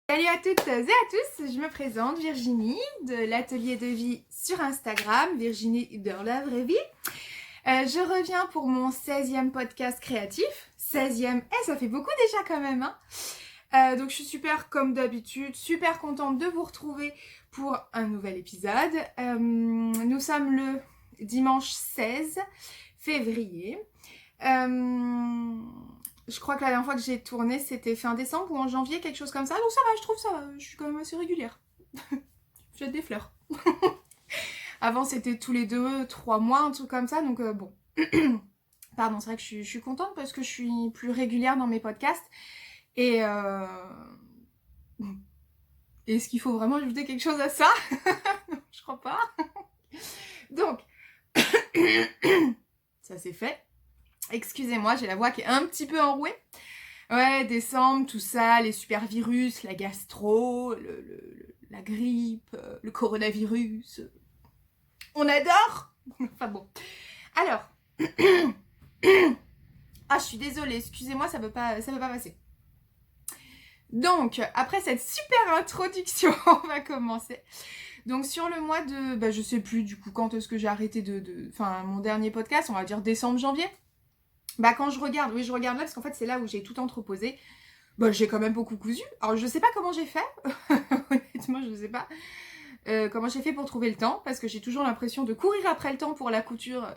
Salut à toutes et à tous, je me présente Virginie de l'atelier de vie sur Instagram, Virginie dans la vraie vie. Je reviens pour mon 16e podcast créatif. 16e, ça fait beaucoup déjà quand même. Donc je suis super, comme d'habitude, super contente de vous retrouver pour un nouvel épisode. Nous sommes le dimanche 16 février. Je crois que la dernière fois que j'ai tourné, c'était fin décembre ou en janvier, quelque chose comme ça. Donc ça va, je trouve ça, je suis quand même assez régulière. Je jette des fleurs. Avant, c'était tous les 2-3 mois, un truc comme ça, donc bon. Pardon, c'est vrai que je suis contente parce que je suis plus régulière dans mes podcasts. Et est-ce qu'il faut vraiment ajouter quelque chose à ça? Non, je crois pas. Donc, ça c'est fait. Excusez-moi, j'ai la voix qui est un petit peu enrouée. Ouais, décembre, tout ça, les super virus, la gastro, la grippe, le coronavirus. On adore. Enfin bon. Alors. Ah, je suis désolée, excusez-moi, ça veut pas passer. Donc, après cette super introduction, on va commencer. Donc sur le mois de... je sais plus du coup quand est-ce que j'ai arrêté Enfin, mon dernier podcast, on va dire décembre-janvier. Quand je regarde, oui je regarde là parce qu'en fait c'est là où j'ai tout entreposé. J'ai quand même beaucoup cousu. Alors je sais pas comment j'ai fait, honnêtement je sais pas comment j'ai fait pour trouver le temps, parce que j'ai toujours l'impression de courir après le temps pour la couture,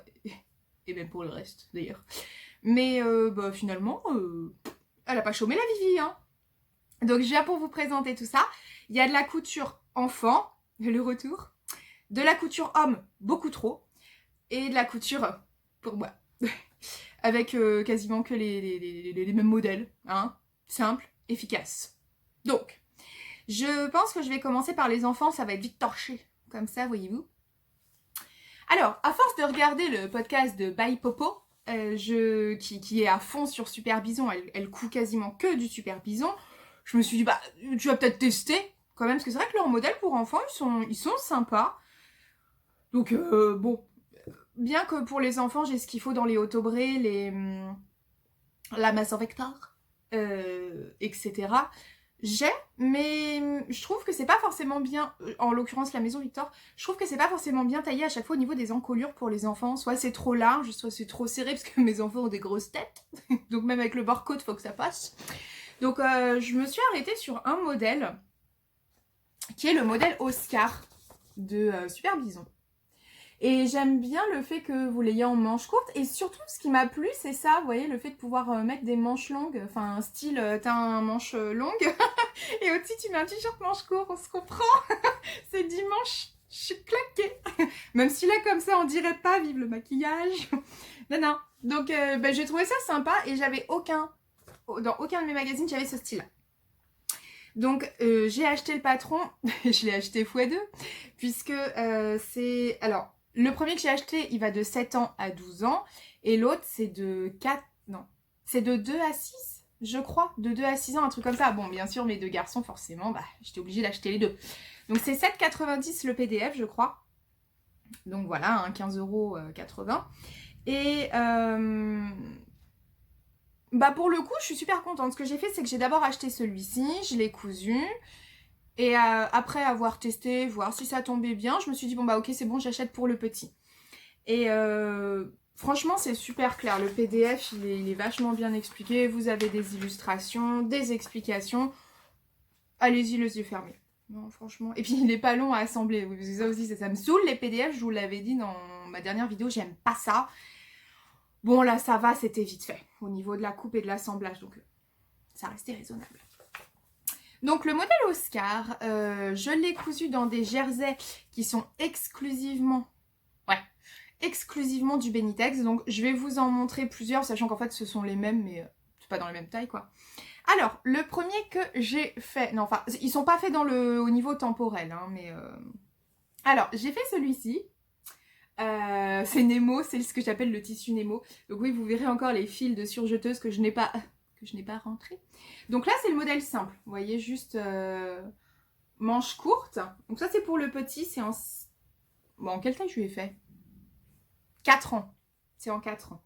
et même pour le reste d'ailleurs. Mais finalement, elle a pas chômé la Vivi, hein. Donc je viens pour vous présenter tout ça. Il y a de la couture enfant, le retour, de la couture homme, beaucoup trop, et de la couture pour moi. Avec quasiment que les mêmes modèles, hein, simple, efficace. Donc, je pense que je vais commencer par les enfants, ça va être vite torché, comme ça, voyez-vous. Alors, à force de regarder le podcast de Bye Popo, qui est à fond sur Super Bison, elle coud quasiment que du Super Bison, je me suis dit, tu vas peut-être tester, quand même, parce que c'est vrai que leurs modèles pour enfants, ils sont sympas. Donc, bon, bien que pour les enfants, j'ai ce qu'il faut dans les Autobré, la Masse en Vector, etc. Mais je trouve que c'est pas forcément bien, en l'occurrence la Maison Victor, je trouve que c'est pas forcément bien taillé à chaque fois au niveau des encolures pour les enfants. Soit c'est trop large, soit c'est trop serré, parce que mes enfants ont des grosses têtes. Donc même avec le barcode, faut que ça passe. Donc je me suis arrêtée sur un modèle, qui est le modèle Oscar de Super Bison. Et j'aime bien le fait que vous l'ayez en manches courtes. Et surtout, ce qui m'a plu, c'est ça, vous voyez, le fait de pouvoir mettre des manches longues. Enfin, style, t'as un manche longue. Et au-dessus, tu mets un t-shirt manche court. On se comprend. C'est dimanche. Je suis claquée. Même si là, comme ça, on dirait pas, vive le maquillage. Non. Donc, j'ai trouvé ça sympa. Et j'avais dans aucun de mes magazines, j'avais ce style-là. Donc, j'ai acheté le patron. Je l'ai acheté x2. Puisque c'est... Alors... Le premier que j'ai acheté, il va de 7 ans à 12 ans. Et l'autre, c'est de 4... Non. C'est de 2 à 6, je crois. De 2 à 6 ans, un truc comme ça. Bon, bien sûr, mes deux garçons, forcément, j'étais obligée d'acheter les deux. Donc, c'est 7,90 le PDF, je crois. Donc, voilà, 15,80 €. Et... pour le coup, je suis super contente. Ce que j'ai fait, c'est que j'ai d'abord acheté celui-ci. Je l'ai cousu. Et après avoir testé, voir si ça tombait bien, je me suis dit, ok, c'est bon, j'achète pour le petit. Et franchement, c'est super clair. Le PDF, il est vachement bien expliqué. Vous avez des illustrations, des explications. Allez-y, les yeux fermés. Non, franchement. Et puis, il n'est pas long à assembler. Oui, parce que ça aussi, ça me saoule, les PDF. Je vous l'avais dit dans ma dernière vidéo, j'aime pas ça. Bon, là, ça va, c'était vite fait. Au niveau de la coupe et de l'assemblage. Donc, ça restait raisonnable. Donc le modèle Oscar, je l'ai cousu dans des jerseys qui sont exclusivement du Benitex. Donc je vais vous en montrer plusieurs, sachant qu'en fait ce sont les mêmes, mais c'est pas dans les mêmes tailles quoi. Alors, le premier que j'ai fait, non enfin, ils sont pas faits au niveau temporel, hein, mais... Alors, j'ai fait celui-ci. C'est Nemo, c'est ce que j'appelle le tissu Nemo. Donc oui, vous verrez encore les fils de surjeteuse que je n'ai pas rentré. Donc là, c'est le modèle simple. Vous voyez, juste manche courte. Donc ça, c'est pour le petit. C'est en... Bon, en quelle taille je lui ai fait 4 ans. C'est en 4 ans.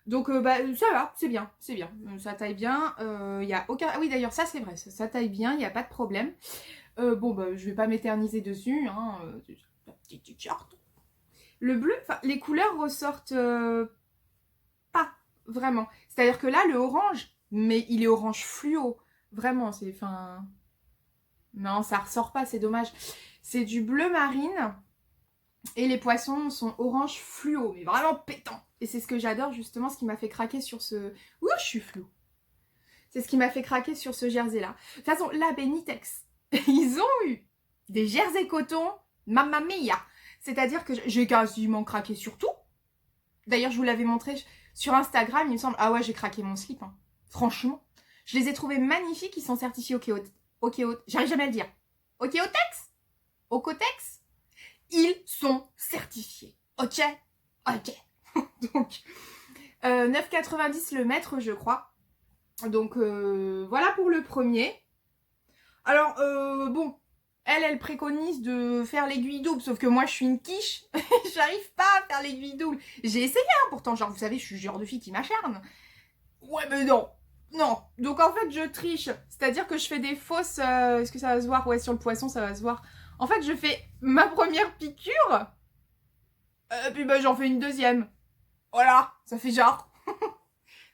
Donc bah ça va, c'est bien, ça taille bien, y a aucun... Ah oui d'ailleurs ça c'est vrai, ça taille bien, il n'y a pas de problème. Bon bah je vais pas m'éterniser dessus, hein, la petite t-shirt. Le bleu, enfin les couleurs ressortent pas vraiment. C'est-à-dire que là le orange, mais il est orange fluo, vraiment, c'est... Enfin... Non, ça ressort pas, c'est dommage. C'est du bleu marine. Et les poissons sont orange fluo, mais vraiment pétant. Et c'est ce que j'adore justement, ce qui m'a fait craquer sur ce... Ouh, je suis fluo. C'est ce qui m'a fait craquer sur ce jersey-là. De toute façon, la Benitex, ils ont eu des jerseys coton, mamma mia. C'est-à-dire que j'ai quasiment craqué sur tout. D'ailleurs, je vous l'avais montré sur Instagram, il me semble. Ah ouais, j'ai craqué mon slip. Hein. Franchement. Je les ai trouvés magnifiques, ils sont certifiés j'arrive jamais à le dire. Okeotex Ocotex. Ils sont certifiés. Ok. Donc, 9,90 le mètre, je crois. Donc, voilà pour le premier. Alors, bon, elle préconise de faire l'aiguille double, sauf que moi, je suis une quiche. J'arrive pas à faire l'aiguille double. J'ai essayé, hein, pourtant, genre, vous savez, je suis le genre de fille qui m'acharne. Ouais, mais non. Non. Donc, en fait, je triche. C'est-à-dire que je fais des fausses... Est-ce que ça va se voir? Ouais, sur le poisson, ça va se voir. En fait, je fais ma première piqûre... puis bah, j'en fais une deuxième. Voilà, ça fait genre.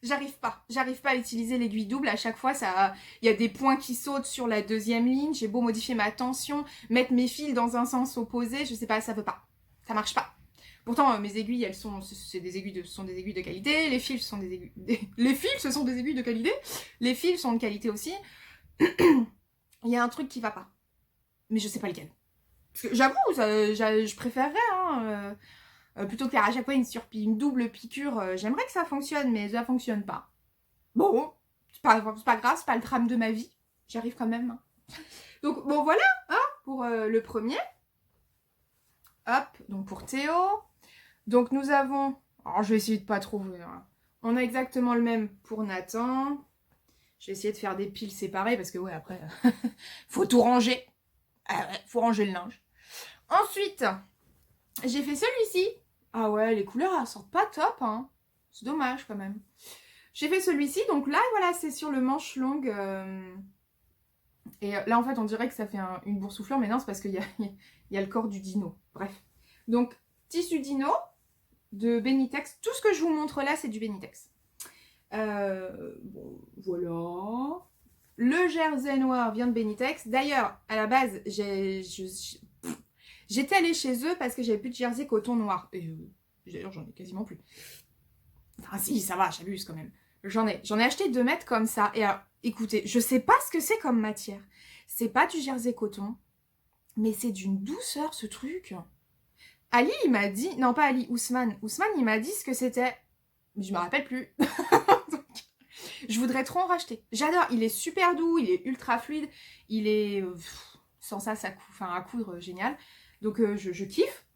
J'arrive pas à utiliser l'aiguille double. À chaque fois, il y a des points qui sautent sur la deuxième ligne. J'ai beau modifier ma tension, mettre mes fils dans un sens opposé, je sais pas, ça veut pas. Ça marche pas. Pourtant, mes aiguilles, ce sont des aiguilles de qualité. Les fils, ce sont des aiguilles, les fils, ce sont des aiguilles de qualité. Les fils sont de qualité aussi. Il y a un truc qui va pas. Mais je sais pas lequel. Parce que j'avoue, je préférerais, hein, plutôt que faire à chaque fois une double piqûre, j'aimerais que ça fonctionne, mais ça fonctionne pas. Bon, c'est pas grave, c'est pas le drame de ma vie. J'y arrive quand même. Donc, bon, voilà, hein, pour le premier. Hop, donc pour Théo. Donc, nous avons... Alors, je vais essayer de pas trouver. Hein. On a exactement le même pour Nathan. Je vais essayer de faire des piles séparées, parce que, ouais, après, faut tout ranger. Faut ranger le linge. Ensuite, j'ai fait celui-ci. Ah ouais, les couleurs, elles sortent pas top, hein. C'est dommage, quand même. J'ai fait celui-ci, donc là, voilà, c'est sur le manche longue. Et là, en fait, on dirait que ça fait une boursouflure, mais non, c'est parce qu'il y a le corps du dino. Bref. Donc, tissu dino de Benitex. Tout ce que je vous montre là, c'est du Benitex. Bon, voilà. Le jersey noir vient de Benitex. D'ailleurs, à la base, j'étais allée chez eux parce que j'avais plus de jersey coton noir. Et d'ailleurs, j'en ai quasiment plus. Enfin, si, ça va, j'abuse quand même. J'en ai acheté 2 mètres comme ça. Et alors, écoutez, je sais pas ce que c'est comme matière. C'est pas du jersey coton, mais c'est d'une douceur, ce truc. Ali, il m'a dit... Non, pas Ali, Ousmane. Ousmane, il m'a dit ce que c'était. Mais je me rappelle plus. Donc, je voudrais trop en racheter. J'adore. Il est super doux, il est ultra fluide. Il est... sans ça, à coudre, génial. Donc, je kiffe.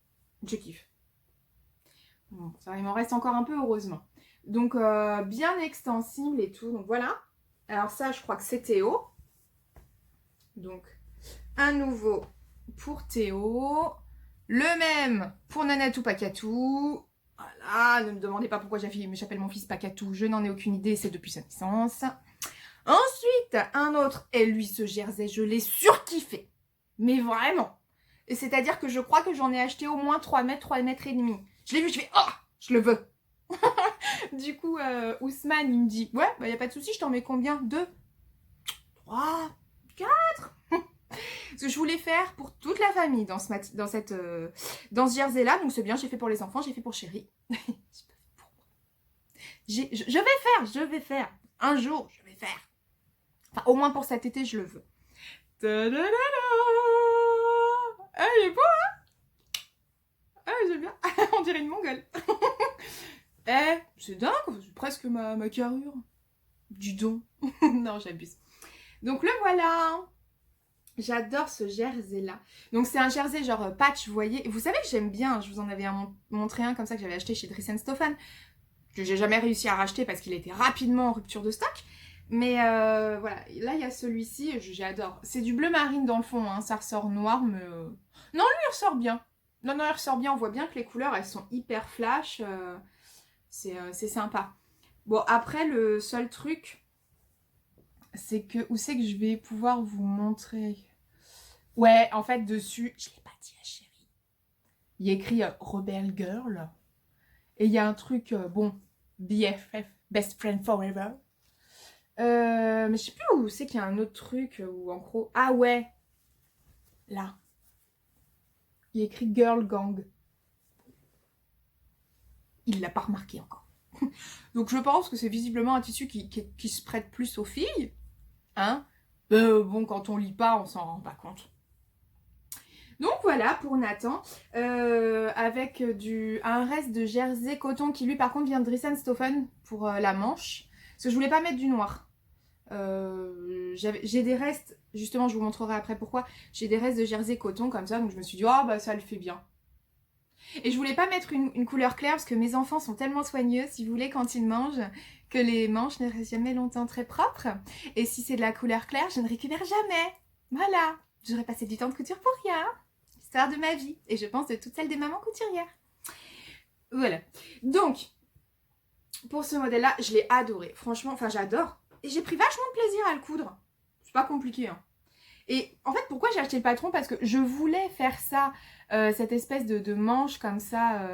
Je kiffe. Bon, ça, il m'en reste encore un peu, heureusement. Donc, bien extensible et tout. Donc, voilà. Alors, ça, je crois que c'est Théo. Donc, un nouveau pour Théo. Le même pour Nanatou Pacatou. Voilà, ne me demandez pas pourquoi j'appelle mon fils Pacatou. Je n'en ai aucune idée, c'est depuis sa naissance. Ensuite, un autre. Et lui, ce jersey, je l'ai surkiffé. Mais vraiment. Et c'est-à-dire que je crois que j'en ai acheté au moins 3 mètres et demi. Je l'ai vu, je fais « Oh, je le veux !» Du coup, Ousmane, il me dit « Ouais, bah y a pas de souci, je t'en mets combien? 2 3 4 ?» Parce que je voulais faire pour toute la famille dans ce jersey-là. Donc c'est bien, j'ai fait pour les enfants, j'ai fait pour Chéri. Je vais faire. Un jour, je vais faire. Enfin, au moins pour cet été, je le veux. Ta-da-da-da. Ah, il est beau, hein? Ah, j'aime bien. On dirait une mongole. C'est dingue, c'est presque ma carrure. Du don. Non, j'abuse. Donc le voilà. J'adore ce jersey-là. Donc, c'est un jersey genre patch, vous voyez. Vous savez que j'aime bien. Je vous en avais montré un comme ça que j'avais acheté chez Dries & Stofan. Que j'ai jamais réussi à racheter parce qu'il était rapidement en rupture de stock. Mais voilà. Là, il y a celui-ci. J'adore. C'est du bleu marine dans le fond. Hein. Ça ressort noir, mais... Non, lui, il ressort bien. Non, il ressort bien. On voit bien que les couleurs, elles sont hyper flash. C'est sympa. Bon, après, le seul truc, c'est que... Où c'est que je vais pouvoir vous montrer? Ouais, en fait, dessus, je l'ai pas dit à chérie. Il y a écrit Rebel Girl. Et il y a un truc, bon, BFF, Best Friend Forever. Mais je sais plus où c'est qu'il y a un autre truc où en gros... Ah ouais, là. Il y a écrit Girl Gang. Il l'a pas remarqué encore. Donc je pense que c'est visiblement un tissu qui se prête plus aux filles. Hein, bon, quand on lit pas, on s'en rend pas compte. Donc voilà pour Nathan, avec un reste de jersey coton qui lui par contre vient de Dries+Stoffen pour la manche. Parce que je voulais pas mettre du noir. J'ai des restes, justement je vous montrerai après pourquoi, j'ai des restes de jersey coton comme ça, donc je me suis dit oh bah ça le fait bien. Et je voulais pas mettre une couleur claire parce que mes enfants sont tellement soigneux, si vous voulez, quand ils mangent, que les manches ne restent jamais longtemps très propres. Et si c'est de la couleur claire, je ne récupère jamais. Voilà, j'aurais passé du temps de couture pour rien. Histoire de ma vie. Et je pense de toutes celles des mamans couturières. Voilà. Donc, pour ce modèle-là, je l'ai adoré. Franchement, enfin j'adore. Et j'ai pris vachement de plaisir à le coudre. C'est pas compliqué, hein. Et en fait, pourquoi j'ai acheté le patron? Parce que je voulais faire ça, cette espèce de manche comme ça,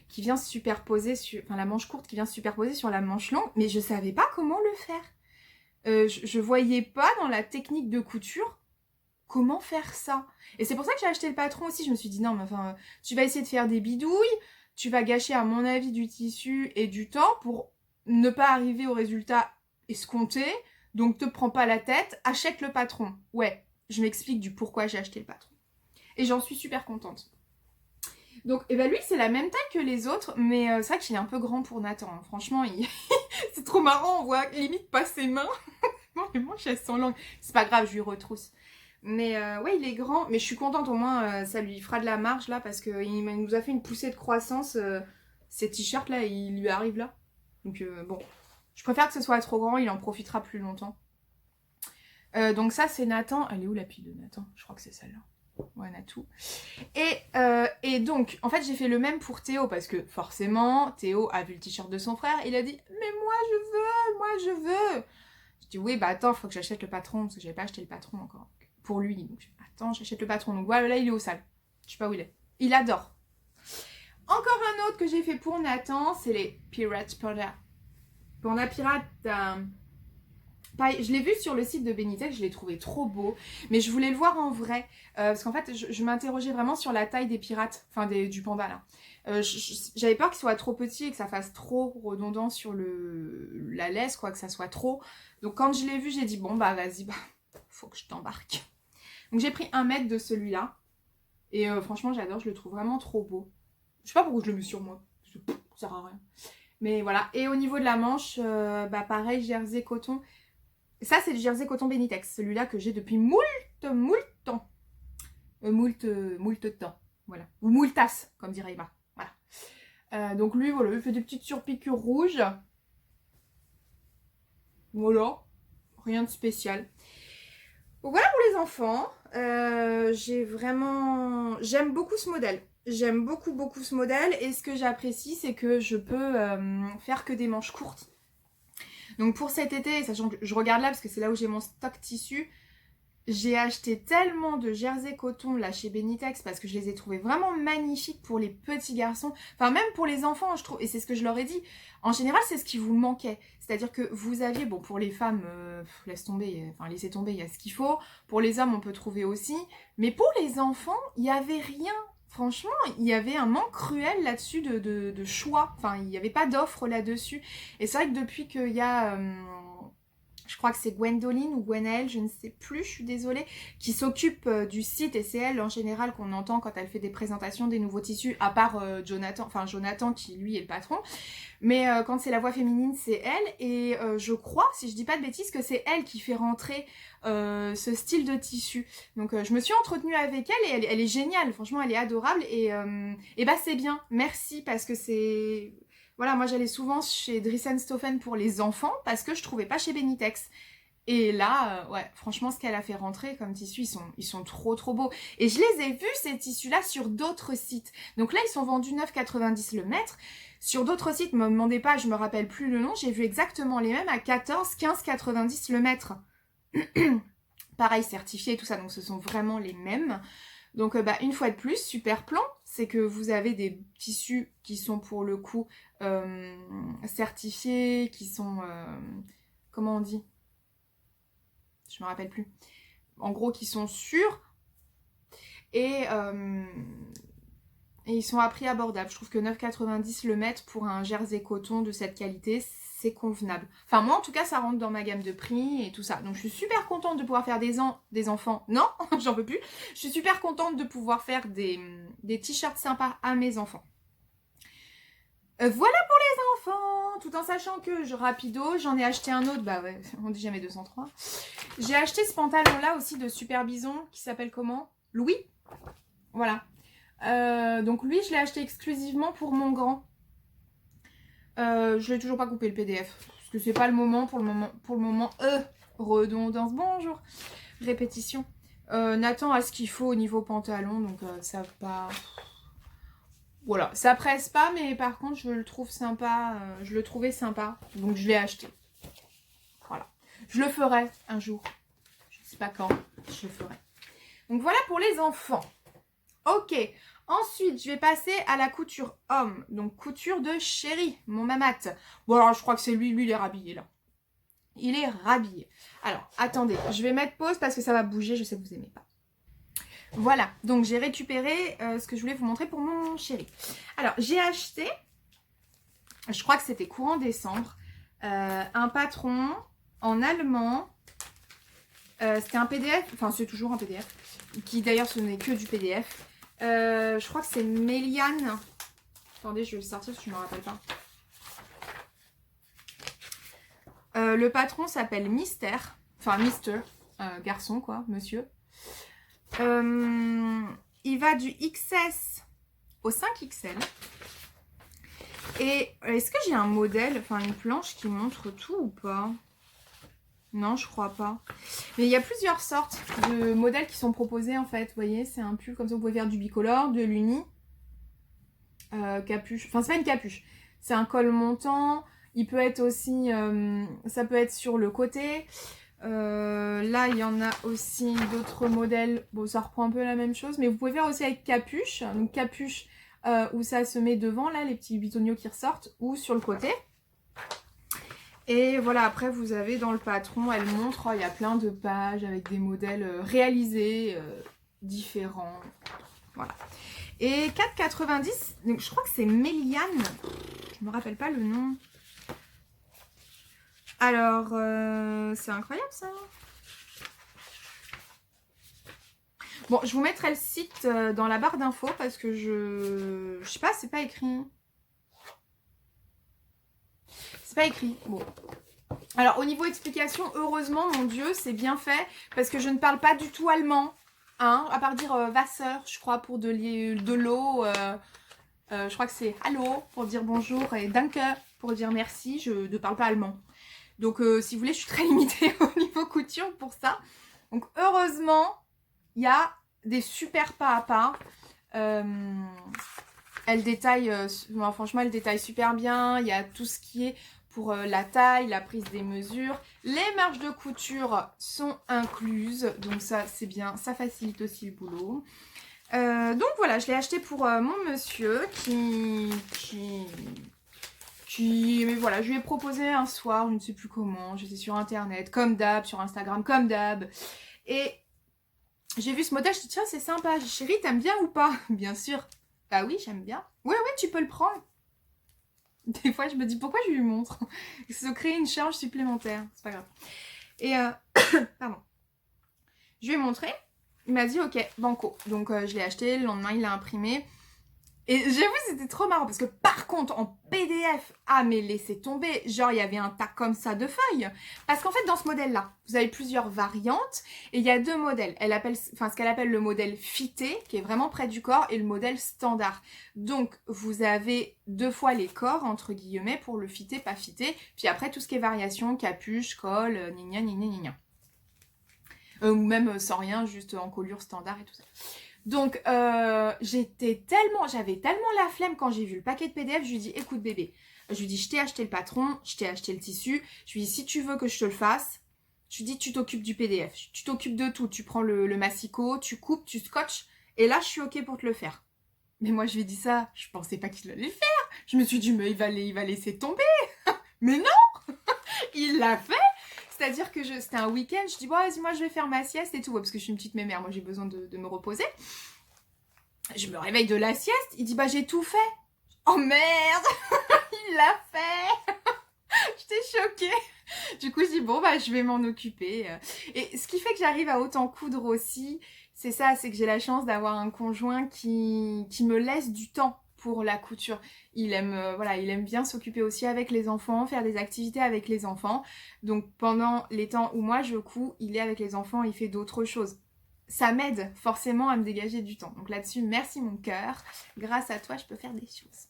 qui vient se superposer sur... Enfin, la manche courte qui vient se superposer sur la manche longue, mais je savais pas comment le faire. Je voyais pas dans la technique de couture comment faire ça. Et c'est pour ça que j'ai acheté le patron aussi. Je me suis dit, non, mais enfin, tu vas essayer de faire des bidouilles, tu vas gâcher, à mon avis, du tissu et du temps pour ne pas arriver au résultat escompté. Donc, te prends pas la tête, achète le patron. Ouais, je m'explique du pourquoi j'ai acheté le patron. Et j'en suis super contente. Donc, et ben lui, c'est la même taille que les autres, mais c'est vrai qu'il est un peu grand pour Nathan. Franchement, c'est trop marrant, on voit limite pas ses mains. Non, les manches, elles sont longues. C'est pas grave, je lui retrousse. Mais ouais, il est grand, mais je suis contente, au moins, ça lui fera de la marge, là, parce qu'il nous a fait une poussée de croissance. Ces t-shirts, là, il lui arrive là. Donc, bon... Je préfère que ce soit trop grand, il en profitera plus longtemps. Donc ça, c'est Nathan. Elle est où la pile de Nathan? Je crois que c'est celle-là. Ouais, Natou. Et donc, en fait, j'ai fait le même pour Théo, parce que forcément, Théo a vu le t-shirt de son frère, il a dit « Mais moi, je veux !» Je dis « Oui, bah attends, il faut que j'achète le patron, parce que j'avais pas acheté le patron encore. Pour lui, donc attends, j'achète le patron. » Donc voilà, là, il est au sale. Je sais pas où il est. Il adore. Encore un autre que j'ai fait pour Nathan, c'est les Pirate Panda. Panda Pirate, pareil, je l'ai vu sur le site de Benitex, je l'ai trouvé trop beau, mais je voulais le voir en vrai, parce qu'en fait, je m'interrogeais vraiment sur la taille des pirates, enfin du panda là. J'avais peur qu'il soit trop petit et que ça fasse trop redondant sur la laisse, quoi, que ça soit trop. Donc quand je l'ai vu, j'ai dit, bon bah vas-y, bah, faut que je t'embarque. Donc j'ai pris 1 mètre de celui-là, et franchement j'adore, je le trouve vraiment trop beau. Je sais pas pourquoi je le mets sur moi, ça sert à rien. Mais voilà, et au niveau de la manche, bah pareil, jersey coton. Ça, c'est le jersey coton Benitex, celui-là que j'ai depuis moult temps. Moult temps, voilà. Ou moultas, comme dirait Emma. Voilà. Donc lui, voilà, il fait des petites surpiqûres rouges. Voilà, rien de spécial. Donc voilà pour les enfants. J'aime beaucoup ce modèle. J'aime beaucoup ce modèle. Et ce que j'apprécie, c'est que je peux faire que des manches courtes. Donc pour cet été, sachant que je regarde là parce que c'est là où j'ai mon stock tissu, j'ai acheté tellement de jersey coton là chez Benitex parce que je les ai trouvés vraiment magnifiques pour les petits garçons, enfin même pour les enfants je trouve, et c'est ce que je leur ai dit, en général c'est ce qui vous manquait, c'est-à-dire que vous aviez, bon pour les femmes, laissez tomber, il y a ce qu'il faut, pour les hommes on peut trouver aussi, mais pour les enfants il n'y avait rien. Franchement, il y avait un manque cruel là-dessus de choix. Enfin, il n'y avait pas d'offre là-dessus. Et c'est vrai que depuis qu'il y a... je crois que c'est Gwendoline ou Gwenaëlle, je ne sais plus, je suis désolée, qui s'occupe du site, et c'est elle en général qu'on entend quand elle fait des présentations des nouveaux tissus, à part Jonathan qui lui est le patron. Mais quand c'est la voix féminine, c'est elle, et je crois, si je dis pas de bêtises, que c'est elle qui fait rentrer ce style de tissu. Donc je me suis entretenue avec elle, et elle est géniale, franchement elle est adorable, et bah c'est bien, merci, parce que c'est... Voilà, moi j'allais souvent chez Dries+Stoffen pour les enfants, parce que je trouvais pas chez Benitex. Et là, ouais, franchement, ce qu'elle a fait rentrer comme tissu, ils sont trop trop beaux. Et je les ai vus, ces tissus-là, sur d'autres sites. Donc là, ils sont vendus 9,90 le mètre. Sur d'autres sites, ne me demandez pas, je me rappelle plus le nom, j'ai vu exactement les mêmes à 15,90 le mètre. Pareil, certifié et tout ça, donc ce sont vraiment les mêmes. Donc une fois de plus, super plan, c'est que vous avez des tissus qui sont pour le coup certifiés, qui sont... comment on dit ? Je me rappelle plus. En gros, qui sont sûrs et ils sont à prix abordable. Je trouve que 9,90 le mètre pour un jersey coton de cette qualité, c'est convenable. Enfin, moi, en tout cas, ça rentre dans ma gamme de prix et tout ça. Donc, je suis super contente de pouvoir faire des enfants. Non, j'en peux plus. Je suis super contente de pouvoir faire des t-shirts sympas à mes enfants. Voilà pour les enfants, tout en sachant que, rapido, j'en ai acheté un autre, bah ouais, on dit jamais 203. J'ai acheté ce pantalon-là aussi de Super Bison, qui s'appelle comment ? Louis. Voilà. Donc lui, je l'ai acheté exclusivement pour mon grand. Je l'ai toujours pas coupé le PDF, parce que c'est pas le moment pour le moment. Redondance, bonjour. Répétition. Nathan a ce qu'il faut au niveau pantalon, donc ça va... Voilà, ça presse pas, mais par contre, je le trouve sympa. Je le trouvais sympa, donc je l'ai acheté. Voilà. Je le ferai un jour. Je sais pas quand, je le ferai. Donc voilà pour les enfants. Ok. Ensuite, je vais passer à la couture homme. Donc, couture de Chéri, mon mamat. Bon, alors, je crois que c'est lui. Lui, il est rhabillé, là. Il est rhabillé. Alors, attendez. Je vais mettre pause parce que ça va bouger. Je sais que vous aimez pas. Voilà, donc j'ai récupéré ce que je voulais vous montrer pour mon Chéri. Alors, j'ai acheté, je crois que c'était courant décembre, un patron en allemand. C'était un PDF, enfin c'est toujours un PDF, qui d'ailleurs ce n'est que du PDF. Je crois que c'est Méliane. Attendez, je vais le sortir parce que je ne me rappelle pas. Le patron s'appelle Mystère, enfin Mister, garçon quoi, monsieur. Il va du XS au 5XL. Et est-ce que j'ai un modèle, enfin une planche qui montre tout ou pas? Non, je crois pas. Mais il y a plusieurs sortes de modèles qui sont proposés en fait. Vous voyez, c'est un pull comme ça, vous pouvez faire du bicolore, de l'uni. Capuche, enfin c'est pas une capuche. C'est un col montant. Il peut être aussi, ça peut être sur le côté. Là, il y en a aussi d'autres modèles. Bon, ça reprend un peu la même chose, mais vous pouvez faire aussi avec capuche. Donc, capuche où ça se met devant, là, les petits bitonniaux qui ressortent, ou sur le côté. Et voilà, après, vous avez dans le patron, elle montre, il y a plein de pages avec des modèles réalisés, différents. Voilà. Et 4,90, donc je crois que c'est Méliane. Je me rappelle pas le nom. Alors, c'est incroyable ça. Bon, je vous mettrai le site dans la barre d'infos parce que je sais pas, c'est pas écrit. C'est pas écrit. Bon. Alors, au niveau explication, heureusement, mon Dieu, c'est bien fait parce que je ne parle pas du tout allemand. Hein, à part dire Wasser, je crois, pour de l'eau. Je crois que c'est Hallo pour dire bonjour et Danke pour dire merci. Je ne parle pas allemand. Donc, si vous voulez, je suis très limitée au niveau couture pour ça. Donc, heureusement, il y a des super pas à pas. Elle détaille, franchement, elle détaille super bien. Il y a tout ce qui est pour la taille, la prise des mesures. Les marges de couture sont incluses. Donc, ça, c'est bien. Ça facilite aussi le boulot. Donc, voilà, je l'ai acheté pour mon monsieur mais voilà, je lui ai proposé un soir, je ne sais plus comment, j'étais sur internet, comme d'hab, sur Instagram, comme d'hab. Et j'ai vu ce modèle, je dis tiens, c'est sympa. J'ai dit, chérie, t'aimes bien ou pas? Bien sûr. Bah oui, j'aime bien. Oui, tu peux le prendre. Des fois, je me dis pourquoi je lui montre. Ça se crée une charge supplémentaire, c'est pas grave. Et pardon. Je lui ai montré, il m'a dit ok, banco. Donc je l'ai acheté, le lendemain il l'a imprimé. Et j'avoue, c'était trop marrant parce que par contre, en PDF, ah mais laissez tomber, genre il y avait un tas comme ça de feuilles. Parce qu'en fait, dans ce modèle-là, vous avez plusieurs variantes et il y a deux modèles. Elle appelle, enfin ce qu'elle appelle le modèle fité, qui est vraiment près du corps, et le modèle standard. Donc vous avez deux fois les corps, entre guillemets, pour le fité, pas fité. Puis après, tout ce qui est variation, capuche, col, gna gna gna gna. Ou même sans rien, juste encolure standard et tout ça. Donc, j'avais tellement la flemme quand j'ai vu le paquet de PDF, je lui dis, écoute bébé, je lui dis, je t'ai acheté le patron, je t'ai acheté le tissu, je lui dis, si tu veux que je te le fasse, je lui dis, tu t'occupes du PDF, tu t'occupes de tout, tu prends le massicot, tu coupes, tu scotches, et là, je suis ok pour te le faire. Mais moi, je lui ai dit ça, je pensais pas qu'il allait le faire. Je me suis dit, mais il va laisser tomber. Mais non, il l'a fait. C'est-à-dire que c'était un week-end, je dis, bon, vas-y, moi je vais faire ma sieste et tout, parce que je suis une petite mémère, moi j'ai besoin de me reposer. Je me réveille de la sieste, il dit, bah j'ai tout fait. Oh merde, il l'a fait. J'étais choquée. Du coup, je dis, bon, bah je vais m'en occuper. Et ce qui fait que j'arrive à autant coudre aussi, c'est ça, c'est que j'ai la chance d'avoir un conjoint qui me laisse du temps pour la couture. Il aime, voilà, il aime bien s'occuper aussi avec les enfants, faire des activités avec les enfants. Donc pendant les temps où moi je couds, il est avec les enfants, il fait d'autres choses. Ça m'aide forcément à me dégager du temps. Donc là-dessus, merci mon cœur. Grâce à toi, je peux faire des choses.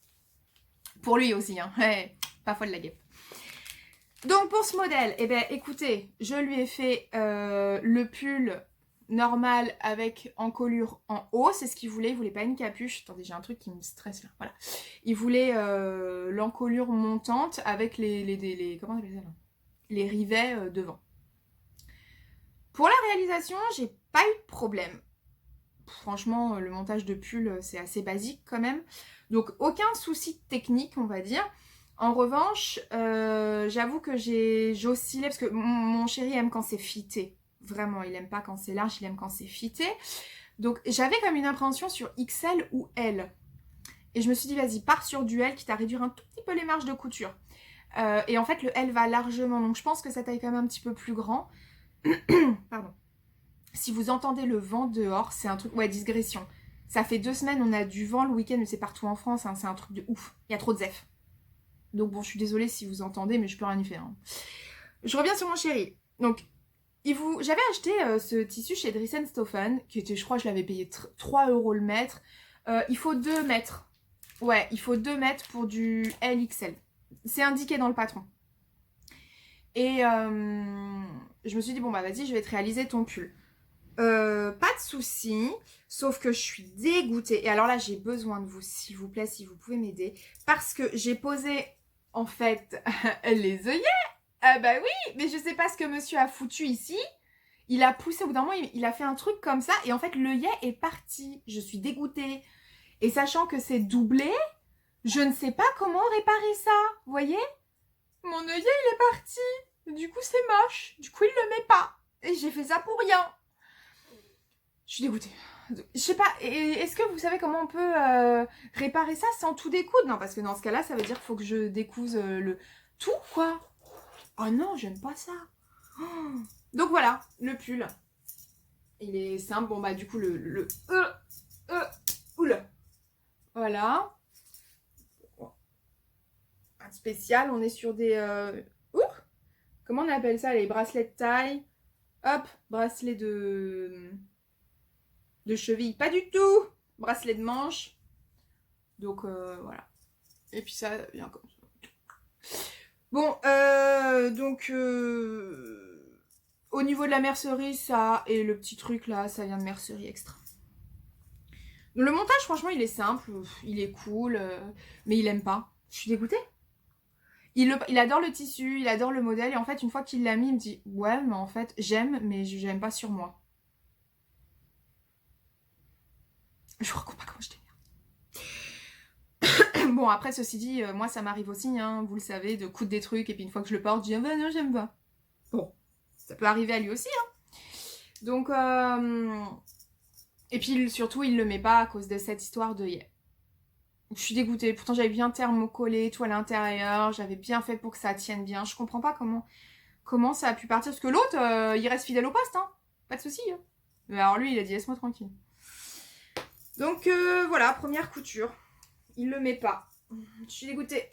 Pour lui aussi, hein. Ouais, pas folle la guêpe. Donc pour ce modèle, eh ben écoutez, je lui ai fait le pull normal avec encolure en haut, c'est ce qu'il voulait. Il voulait pas une capuche. Attendez, j'ai un truc qui me stresse là. Voilà. Il voulait l'encolure montante avec les comment on appelle ça là, les rivets devant. Pour la réalisation, j'ai pas eu de problème. Franchement, le montage de pull, c'est assez basique quand même. Donc aucun souci technique, on va dire. En revanche, j'avoue que j'oscillais parce que mon chéri aime quand c'est fité. Vraiment, il aime pas quand c'est large, il aime quand c'est fité. Donc j'avais comme une appréhension sur XL ou L. Et je me suis dit, vas-y, pars sur du L, quitte à réduire un tout petit peu les marges de couture. Et en fait, le L va largement. Donc je pense que ça taille quand même un petit peu plus grand. Pardon. Si vous entendez le vent dehors, c'est un truc... Ouais, digression. Ça fait 2 semaines, on a du vent le week-end, mais c'est partout en France. Hein, c'est un truc de ouf. Il y a trop de zef. Donc bon, je suis désolée si vous entendez, mais je peux rien y faire. Hein. Je reviens sur mon chéri. Donc, j'avais acheté ce tissu chez Drissen Stoffen, qui était, je crois, je l'avais payé 3 € le mètre. Il faut 2 mètres. Ouais, il faut 2 mètres pour du LXL. C'est indiqué dans le patron. Et je me suis dit, bon bah vas-y, je vais te réaliser ton pull. Pas de souci, sauf que je suis dégoûtée. Et alors là, j'ai besoin de vous, s'il vous plaît, si vous pouvez m'aider. Parce que j'ai posé, en fait, les œillets. Ah bah oui, mais je sais pas ce que monsieur a foutu ici. Il a poussé, au bout d'un moment, il a fait un truc comme ça. Et en fait, l'œillet est parti. Je suis dégoûtée. Et sachant que c'est doublé, je ne sais pas comment réparer ça. Vous voyez? Mon œillet, il est parti. Du coup, c'est moche. Du coup, il le met pas. Et j'ai fait ça pour rien. Je suis dégoûtée. Je sais pas, est-ce que vous savez comment on peut réparer ça sans tout découdre? Non, parce que dans ce cas-là, ça veut dire qu'il faut que je découse le tout, quoi. Oh non, j'aime pas ça. Oh. Donc voilà, le pull. Il est simple. Bon, bah du coup, oula. Voilà. Un spécial, on est sur des... comment on appelle ça? Les bracelets de taille. Hop, bracelet de cheville, pas du tout. Bracelet de manche. Donc voilà. Et puis ça vient comme ça. Bon, donc au niveau de la mercerie, ça et le petit truc là, ça vient de Mercerie Extra. Le montage, franchement, il est simple, il est cool, mais il aime pas. Je suis dégoûtée. Il adore le tissu, il adore le modèle, et en fait, une fois qu'il l'a mis, il me dit « Ouais, mais en fait, j'aime, mais j'aime pas sur moi. » Je vous raconte pas comment je t'énerve. Bon, après, ceci dit, moi, ça m'arrive aussi, hein, vous le savez, de coudre des trucs, et puis une fois que je le porte, je dis « Ah ben non, j'aime pas. » Bon, ça peut arriver à lui aussi, hein. Donc, et puis surtout, il le met pas à cause de cette histoire de yeah. Je suis dégoûtée. Pourtant, j'avais bien thermocollé tout à l'intérieur. J'avais bien fait pour que ça tienne bien. Je comprends pas comment ça a pu partir. Parce que l'autre, il reste fidèle au poste, hein. Pas de souci. Hein. Mais alors lui, il a dit laisse-moi tranquille. Donc voilà, première couture. Il le met pas. Je suis dégoûtée.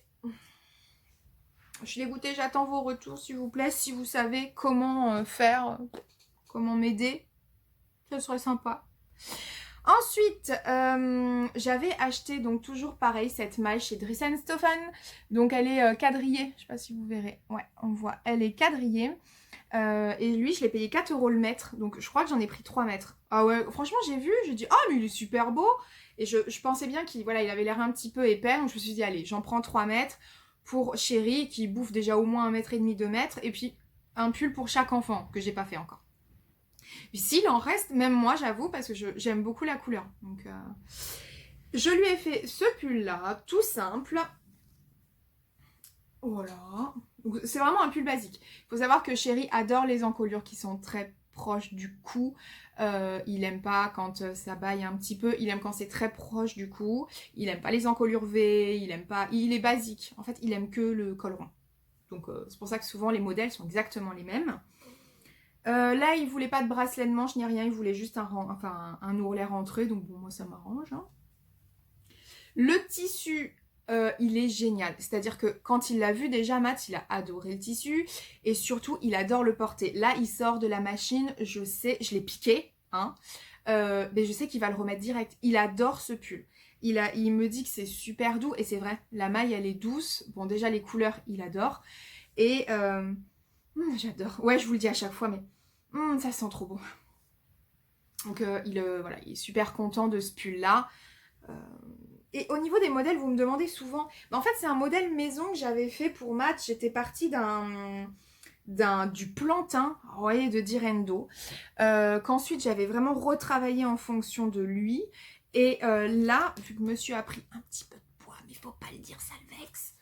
Je suis dégoûtée, j'attends vos retours s'il vous plaît. Si vous savez comment faire, comment m'aider, ce serait sympa. Ensuite, j'avais acheté, donc toujours pareil, cette maille chez Dries & Stephan. Donc elle est quadrillée, je sais pas si vous verrez. Ouais, on voit, elle est quadrillée. Et lui, je l'ai payé 4 € le mètre. Donc je crois que j'en ai pris 3 mètres. Ah ouais, franchement, j'ai vu, j'ai dit, oh mais il est super beau. Et je pensais bien qu'il voilà, il avait l'air un petit peu épais. Donc je me suis dit, allez, j'en prends 3 mètres pour Chéri, qui bouffe déjà au moins 1,5 m, 2 mètres. Et puis un pull pour chaque enfant, que j'ai pas fait encore. Puis s'il en reste, même moi, j'avoue, parce que j'aime beaucoup la couleur. Donc je lui ai fait ce pull-là, tout simple. Voilà. C'est vraiment un pull basique. Il faut savoir que Chéri adore les encolures qui sont très proches du cou. Il aime pas quand ça baille un petit peu. Il aime quand c'est très proche du cou. Il aime pas les encolures V. Il aime pas. Il est basique. En fait, il aime que le col rond. Donc c'est pour ça que souvent les modèles sont exactement les mêmes. Là, il voulait pas de bracelet de manche ni rien. Il voulait juste un ourlet rentré. Donc bon, moi ça m'arrange. Hein. Le tissu. Il est génial. C'est-à-dire que quand il l'a vu déjà, Matt, il a adoré le tissu. Et surtout, il adore le porter. Là, il sort de la machine. Je sais, je l'ai piqué. Hein, mais je sais qu'il va le remettre direct. Il adore ce pull. Il me dit que c'est super doux. Et c'est vrai, la maille, elle est douce. Bon, déjà, les couleurs, il adore. Et j'adore. Ouais, je vous le dis à chaque fois, mais ça sent trop bon. Donc, voilà, il est super content de ce pull-là. Et au niveau des modèles, vous me demandez souvent. En fait, c'est un modèle maison que j'avais fait pour Matt. J'étais partie du plantain, vous voyez, de Direndo. Qu'ensuite, j'avais vraiment retravaillé en fonction de lui. Et là, vu que monsieur a pris un petit peu de poids, mais il faut pas le dire, ça le vexe.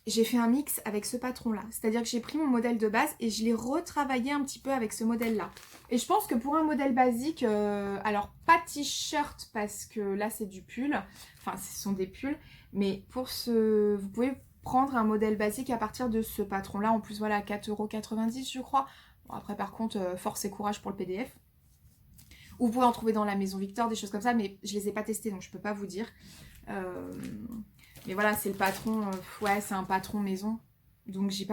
J'ai fait un mix avec ce patron-là. C'est-à-dire que j'ai pris mon modèle de base et je l'ai retravaillé un petit peu avec ce modèle-là. Et je pense que pour un modèle basique, alors pas t-shirt parce que là c'est du pull, enfin ce sont des pulls, mais pour vous pouvez prendre un modèle basique à partir de ce patron-là. En plus voilà, 4,90 € je crois. Bon, après par contre, force et courage pour le PDF. Ou vous pouvez en trouver dans la Maison Victor, des choses comme ça, mais je les ai pas testés donc je peux pas vous dire. Mais voilà, c'est le patron, ouais, c'est un patron maison. Donc je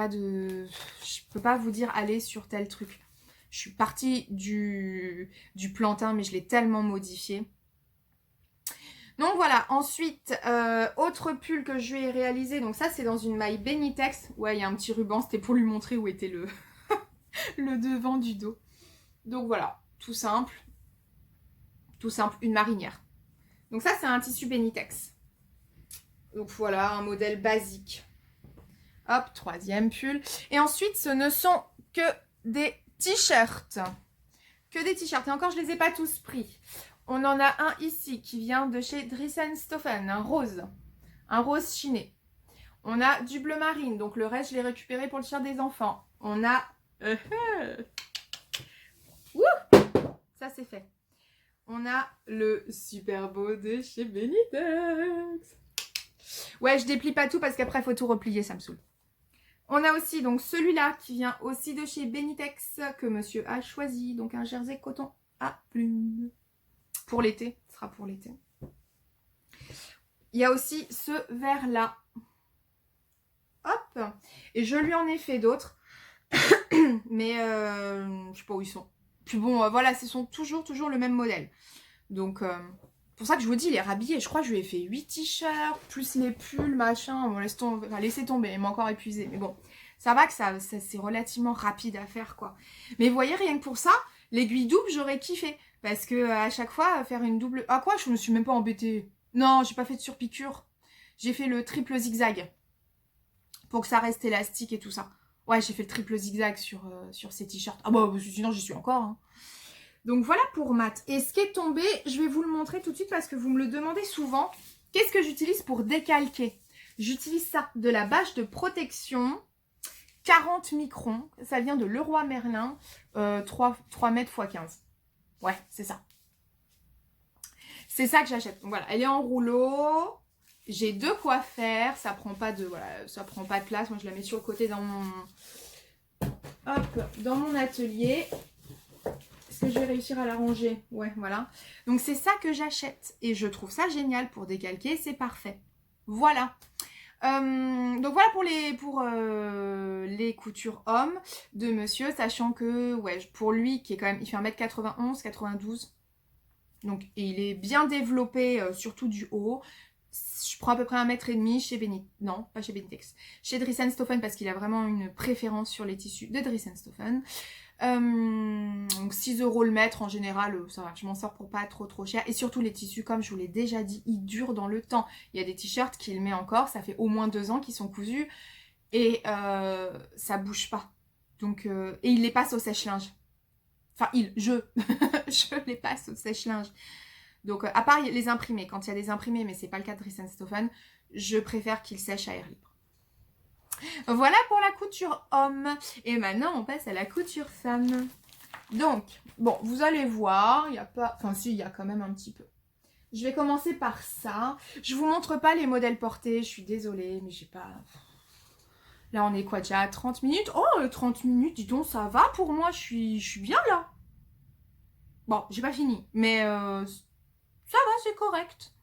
peux pas vous dire allez sur tel truc. Je suis partie du plantain, mais je l'ai tellement modifié. Donc voilà, ensuite, autre pull que je lui ai réalisé. Donc ça, c'est dans une maille Benitex. Ouais, il y a un petit ruban, c'était pour lui montrer où était le, le devant du dos. Donc voilà, tout simple. Tout simple, une marinière. Donc ça, c'est un tissu Benitex. Donc voilà, un modèle basique. Hop, troisième pull. Et ensuite, ce ne sont que des t-shirts. Que des t-shirts. Et encore, je ne les ai pas tous pris. On en a un ici qui vient de chez Dries & Stephan, un rose. Un rose chiné. On a du bleu marine. Donc le reste, je l'ai récupéré pour le tir des enfants. On a... Ça, c'est fait. On a le super beau de chez Benitex. Ouais, je déplie pas tout parce qu'après, il faut tout replier, ça me saoule. On a aussi donc celui-là qui vient aussi de chez Benitex que monsieur a choisi. Donc un jersey coton à plumes. Pour l'été, ce sera pour l'été. Il y a aussi ce vert-là. Hop. Et je lui en ai fait d'autres. Mais je sais pas où ils sont. Puis bon, voilà, ce sont toujours le même modèle. Donc... pour ça que je vous dis, il est rhabillé. Je crois que je lui ai fait 8 t-shirts, plus les pulls, machin. Bon, laissez tomber, il m'a encore épuisé. Mais bon, ça va que ça c'est relativement rapide à faire, quoi. Mais vous voyez, rien que pour ça, l'aiguille double, j'aurais kiffé. Parce que à chaque fois, faire une double... Ah quoi, je me suis même pas embêtée. Non, j'ai pas fait de surpiqûre. J'ai fait le triple zigzag. Pour que ça reste élastique et tout ça. Ouais, j'ai fait le triple zigzag sur ces t-shirts. Ah bah, sinon, j'y suis encore, hein. Donc voilà pour Matt. Et ce qui est tombé, je vais vous le montrer tout de suite parce que vous me le demandez souvent. Qu'est-ce que j'utilise pour décalquer? J'utilise ça, de la bâche de protection, 40 microns. Ça vient de Leroy Merlin, 3 mètres x 15. Ouais, c'est ça. C'est ça que j'achète. Donc voilà, elle est en rouleau. J'ai de quoi faire. Ça prend pas de, voilà, ça prend pas de place. Moi, je la mets sur le côté dans mon atelier. Est-ce que je vais réussir à la ranger? Ouais, voilà. Donc c'est ça que j'achète. Et je trouve ça génial pour décalquer, c'est parfait. Voilà. Donc voilà pour les coutures hommes de monsieur, sachant que ouais, pour lui qui est quand même, il fait 1m91, 92, donc et il est bien développé, surtout du haut. Je prends à peu près 1m30 chez non pas chez Benitex, chez Dries & Stephen parce qu'il a vraiment une préférence sur les tissus de Dries & Stephen. Donc 6 € le mètre en général, ça va, je m'en sors pour pas trop cher. Et surtout les tissus, comme je vous l'ai déjà dit, ils durent dans le temps. Il y a des t-shirts qu'il met encore, ça fait au moins 2 ans qu'ils sont cousus et ça bouge pas. Donc, et il les passe au sèche-linge. Enfin, je les passe au sèche-linge. Donc à part les imprimés, quand il y a des imprimés, mais c'est pas le cas de Dries & Stephen, je préfère qu'ils sèchent à air libre. Voilà pour la couture homme. Et maintenant, on passe à la couture femme. Donc, bon, vous allez voir, il n'y a pas... Enfin, si, il y a quand même un petit peu. Je vais commencer par ça. Je vous montre pas les modèles portés, je suis désolée, mais j'ai pas... Là, on est quoi déjà à 30 minutes? Oh, 30 minutes, dis donc, ça va pour moi, je suis bien là. Bon, j'ai pas fini, mais ça va, c'est correct.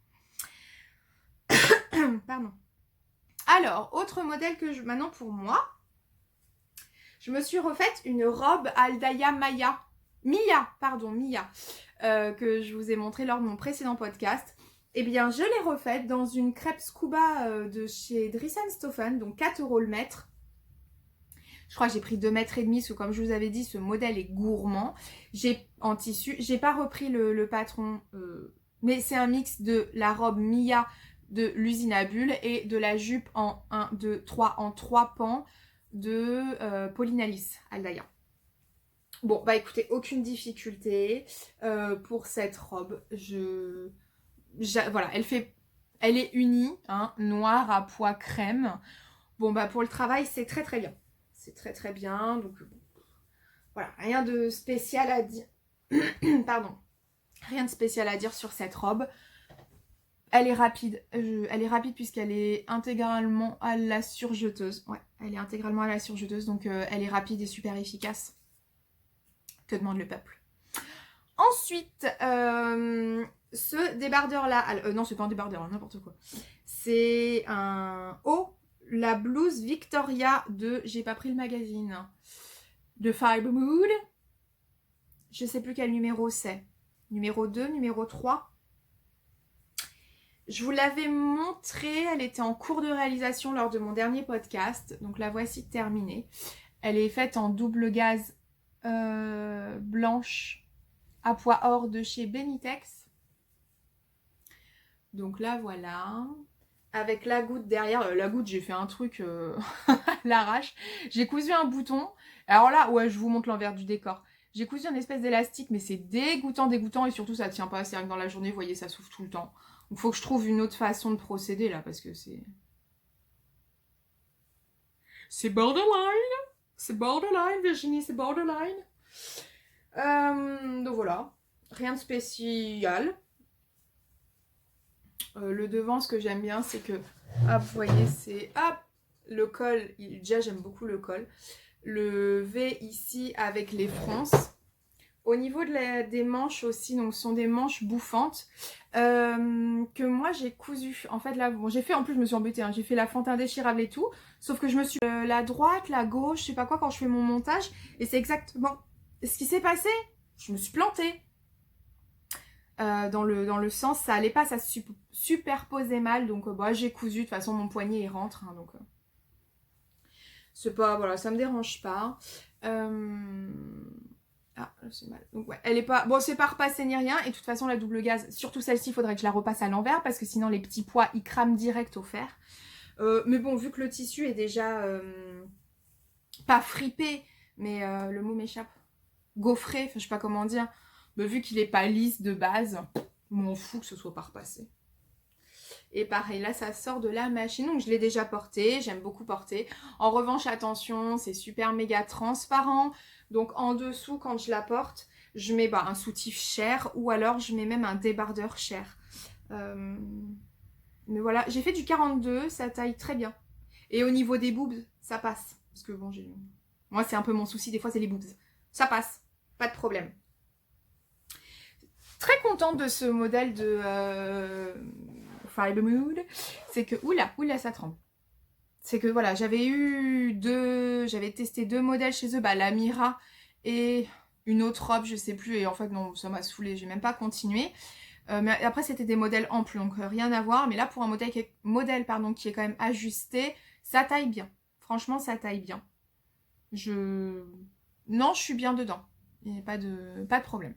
Pardon. Alors, autre modèle que je... Maintenant, pour moi, je me suis refaite une robe Aldaya Mia, que je vous ai montré lors de mon précédent podcast. Eh bien, je l'ai refaite dans une crêpe scuba de chez Dries & Stephen, donc 4 € le mètre. Je crois que j'ai pris 2,5 mètres, parce que comme je vous avais dit, ce modèle est gourmand. J'ai en tissu, j'ai pas repris le patron, mais c'est un mix de la robe Mia de l'usine à bulles et de la jupe en 1, 2, 3 en 3 pans de Pauline Alice Aldaya. Bon, bah écoutez, aucune difficulté pour cette robe. Voilà, elle est unie, hein, noire à pois crème. Bon, bah pour le travail, c'est très très bien. C'est très très bien, donc bon, voilà, rien de spécial à dire. Pardon. Rien de spécial à dire sur cette robe. Elle est rapide. Elle est rapide puisqu'elle est intégralement à la surjeteuse. Ouais, elle est intégralement à la surjeteuse, donc elle est rapide et super efficace. Que demande le peuple? Ensuite, ce débardeur-là... non, c'est pas un débardeur, n'importe quoi. C'est un haut, la blouse Victoria de... J'ai pas pris le magazine. De Fiber Mood. Je sais plus quel numéro c'est. Numéro 2, numéro 3. Je vous l'avais montrée, elle était en cours de réalisation lors de mon dernier podcast. Donc la voici terminée. Elle est faite en double gaze blanche à pois or de chez Benitex. Donc là voilà. Avec la goutte derrière. La goutte, j'ai fait un truc à l'arrache. J'ai cousu un bouton. Alors là, ouais, je vous montre l'envers du décor. J'ai cousu une espèce d'élastique, mais c'est dégoûtant et surtout ça tient pas. C'est vrai que dans la journée, vous voyez, ça souffle tout le temps. Donc faut que je trouve une autre façon de procéder là, parce que c'est... C'est borderline. C'est borderline, Virginie, c'est borderline. Donc voilà. Rien de spécial. Le devant, ce que j'aime bien, c'est que... Hop, vous voyez, c'est... Hop, le col. Déjà, j'aime beaucoup le col. Le V ici avec les fronces. Au niveau des manches aussi, donc ce sont des manches bouffantes que moi j'ai cousu. En fait là, bon j'ai fait, en plus je me suis embêtée, hein, j'ai fait la fente indéchirable et tout, sauf que je me suis la droite, la gauche, je sais pas quoi quand je fais mon montage, et c'est exactement ce qui s'est passé. Je me suis plantée. Dans le sens, ça allait pas, ça se superposait mal, donc bah, j'ai cousu, de toute façon mon poignet il rentre, hein, donc c'est pas, voilà, ça me dérange pas. Ah, c'est mal. Donc ouais, elle est pas... Bon, c'est pas repassé ni rien. Et de toute façon, la double gaze, surtout celle-ci, il faudrait que je la repasse à l'envers parce que sinon, les petits pois, ils crament direct au fer. Mais bon, vu que le tissu est déjà... pas fripé, mais le mot m'échappe. Gaufré, je sais pas comment dire. Mais vu qu'il est pas lisse de base, m'en fous que ce soit pas repassé. Et pareil, là, ça sort de la machine. Donc, je l'ai déjà porté. J'aime beaucoup porter. En revanche, attention, c'est super méga transparent. Donc, en dessous, quand je la porte, je mets un soutif cher ou alors je mets même un débardeur cher. Mais voilà, j'ai fait du 42, ça taille très bien. Et au niveau des boobs, ça passe. Parce que bon, moi, c'est un peu mon souci. Des fois, c'est les boobs. Ça passe. Pas de problème. très contente de ce modèle de Fiber Mood. C'est que, oula, ça tremble. C'est que voilà, j'avais testé 2 modèles chez eux, bah la Mira et une autre robe, je sais plus, et en fait non, ça m'a saoulée, j'ai même pas continué. Mais après c'était des modèles amples, donc rien à voir, mais là pour un modèle qui est quand même ajusté, ça taille bien. Franchement, ça taille bien. Non, je suis bien dedans. Il n'y a pas de problème.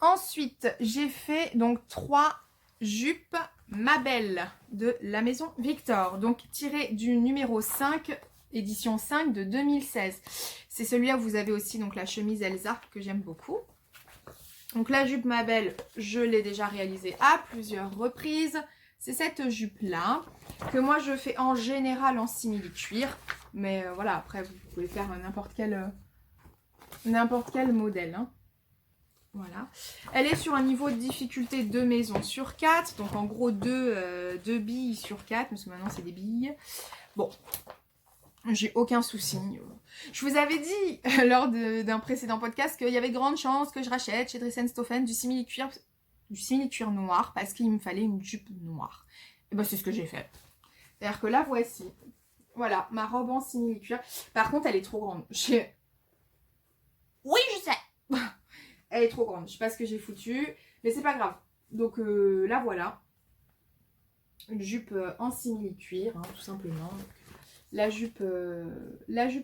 Ensuite, j'ai fait donc 3 jupes Ma Belle de la maison Victor. Donc tiré du numéro 5, édition 5 de 2016. C'est celui-là où vous avez aussi donc la chemise Elsa que j'aime beaucoup. Donc la jupe Ma Belle, je l'ai déjà réalisée à plusieurs reprises. C'est cette jupe-là que moi je fais en général en simili-cuir. Mais voilà, après vous pouvez faire n'importe quel modèle. Hein. Voilà. Elle est sur un niveau de difficulté 2 maisons sur 4. Donc en gros 2 billes sur 4. Parce que maintenant c'est des billes. Bon. J'ai aucun souci. Je vous avais dit lors d'un précédent podcast qu'il y avait de grandes chances que je rachète chez Dress & Stophen du simili-cuir noir parce qu'il me fallait une jupe noire. Et ben c'est ce que j'ai fait. C'est-à-dire que là voici. Voilà, ma robe en simili-cuir. Par contre, elle est trop grande. Oui, je sais. Elle est trop grande. Je sais pas ce que j'ai foutu, mais c'est pas grave. Donc là voilà. Une jupe en simili-cuir, hein, tout simplement. La jupe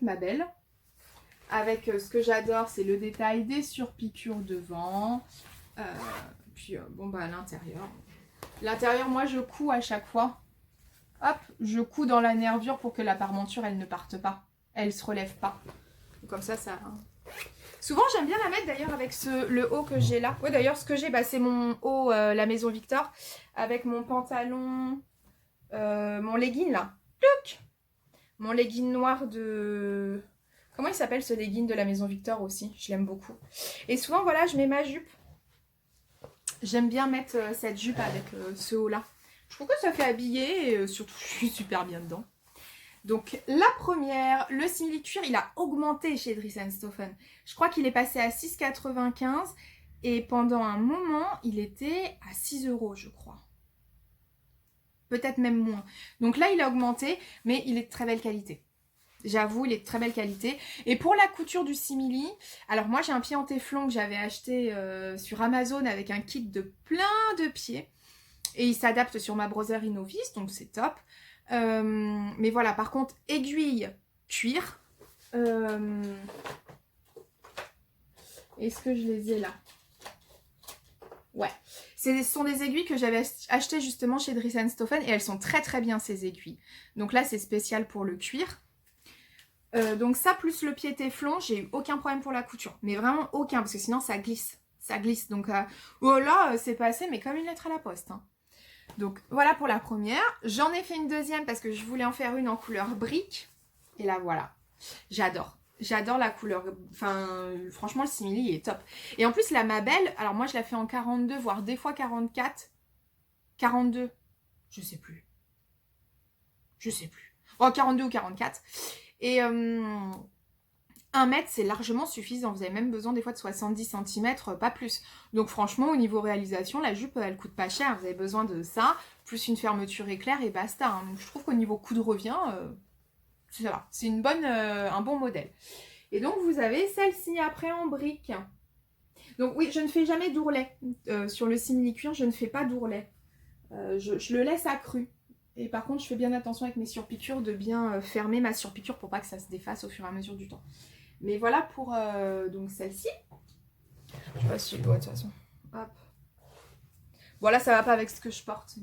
Ma Belle. Avec ce que j'adore, c'est le détail des surpiqûres devant. Puis bon bah à l'intérieur. L'intérieur, moi je couds à chaque fois. Hop, je couds dans la nervure pour que la parmenture elle ne parte pas. Elle se relève pas. Comme ça. Souvent j'aime bien la mettre d'ailleurs avec le haut que j'ai là. Ouais d'ailleurs ce que j'ai, bah, c'est mon haut la maison Victor. Avec mon pantalon, mon legging là. Look, mon legging noir de... Comment il s'appelle ce legging de la maison Victor aussi? Je l'aime beaucoup. Et souvent, voilà, je mets ma jupe. J'aime bien mettre cette jupe avec ce haut-là. Je trouve que ça fait habiller et surtout, je suis super bien dedans. Donc, la première, le simili-cuir, il a augmenté chez Dress & Stophen. Je crois qu'il est passé à 6,95 et pendant un moment, il était à 6 €, je crois. Peut-être même moins. Donc là, il a augmenté, mais il est de très belle qualité. J'avoue, il est de très belle qualité. Et pour la couture du simili, alors moi j'ai un pied en téflon que j'avais acheté sur Amazon avec un kit de plein de pieds. Et il s'adapte sur ma Brother Innovis, donc c'est top. Mais voilà, par contre, aiguille cuir. Est-ce que je les ai là? Ouais. Ce sont des aiguilles que j'avais achetées justement chez Dress & Stophen et elles sont très très bien ces aiguilles. Donc là, c'est spécial pour le cuir. Donc ça, plus le pied téflon, j'ai eu aucun problème pour la couture. Mais vraiment aucun, parce que sinon ça glisse. Ça glisse. Donc voilà, c'est passé, mais comme une lettre à la poste. Hein. Donc voilà pour la première. J'en ai fait une deuxième parce que je voulais en faire une en couleur brique. Et là, voilà. J'adore. J'adore la couleur. Enfin, franchement, le simili est top. Et en plus, la Ma Belle, alors moi, je la fais en 42, voire des fois 44. 42. Je sais plus. Oh, 42 ou 44. Et 1 mètre, c'est largement suffisant. Vous avez même besoin des fois de 70 cm, pas plus. Donc franchement, au niveau réalisation, la jupe, elle coûte pas cher. Vous avez besoin de ça, plus une fermeture éclair et basta. Hein. Donc je trouve qu'au niveau coût de revient, ça va. C'est un bon modèle. Et donc vous avez celle-ci après en brique. Donc oui, je ne fais jamais d'ourlet. Sur le simili-cuir, je ne fais pas d'ourlet. Je le laisse accru. Et par contre, je fais bien attention avec mes surpiqûres de bien fermer ma surpiqûre pour pas que ça se défasse au fur et à mesure du temps. Mais voilà pour donc celle-ci. Je sais pas si je dois de toute façon. Hop. Voilà, ça va pas avec ce que je porte,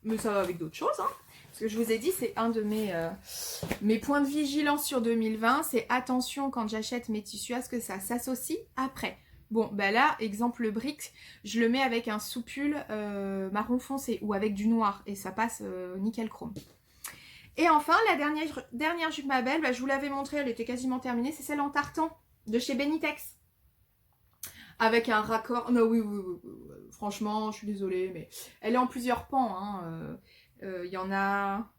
mais ça va avec d'autres choses. Hein. Ce que je vous ai dit, c'est un de mes points de vigilance sur 2020. C'est attention quand j'achète mes tissus à ce que ça s'associe après. Bon, bah là, exemple brique, je le mets avec un sous-pull marron foncé ou avec du noir et ça passe nickel chrome. Et enfin, la dernière jupe Ma Belle, bah, je vous l'avais montrée, elle était quasiment terminée, c'est celle en tartan de chez Benitex. Avec un raccord, non oui, franchement, je suis désolée, mais elle est en plusieurs pans. Hein. Y en a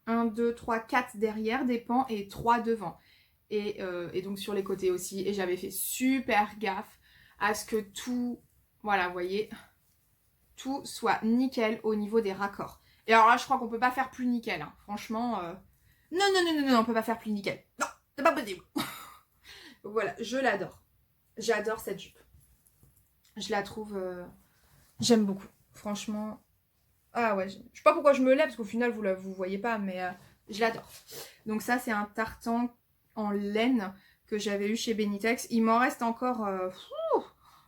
1, 2, 3, 4 derrière des pans et 3 devant. Et donc sur les côtés aussi. Et j'avais fait super gaffe à ce que tout, voilà, vous voyez, tout soit nickel au niveau des raccords. Et alors là, je crois qu'on peut pas faire plus nickel, hein. Franchement, non, non, non, non, non, on peut pas faire plus nickel. Non, c'est pas possible. Donc voilà, je l'adore. J'adore cette jupe. Je la trouve, j'aime beaucoup. Franchement, ah ouais, je sais pas pourquoi je me lève, parce qu'au final, vous voyez pas, mais je l'adore. Donc ça, c'est un tartan en laine que j'avais eu chez Benitex. Il m'en reste encore...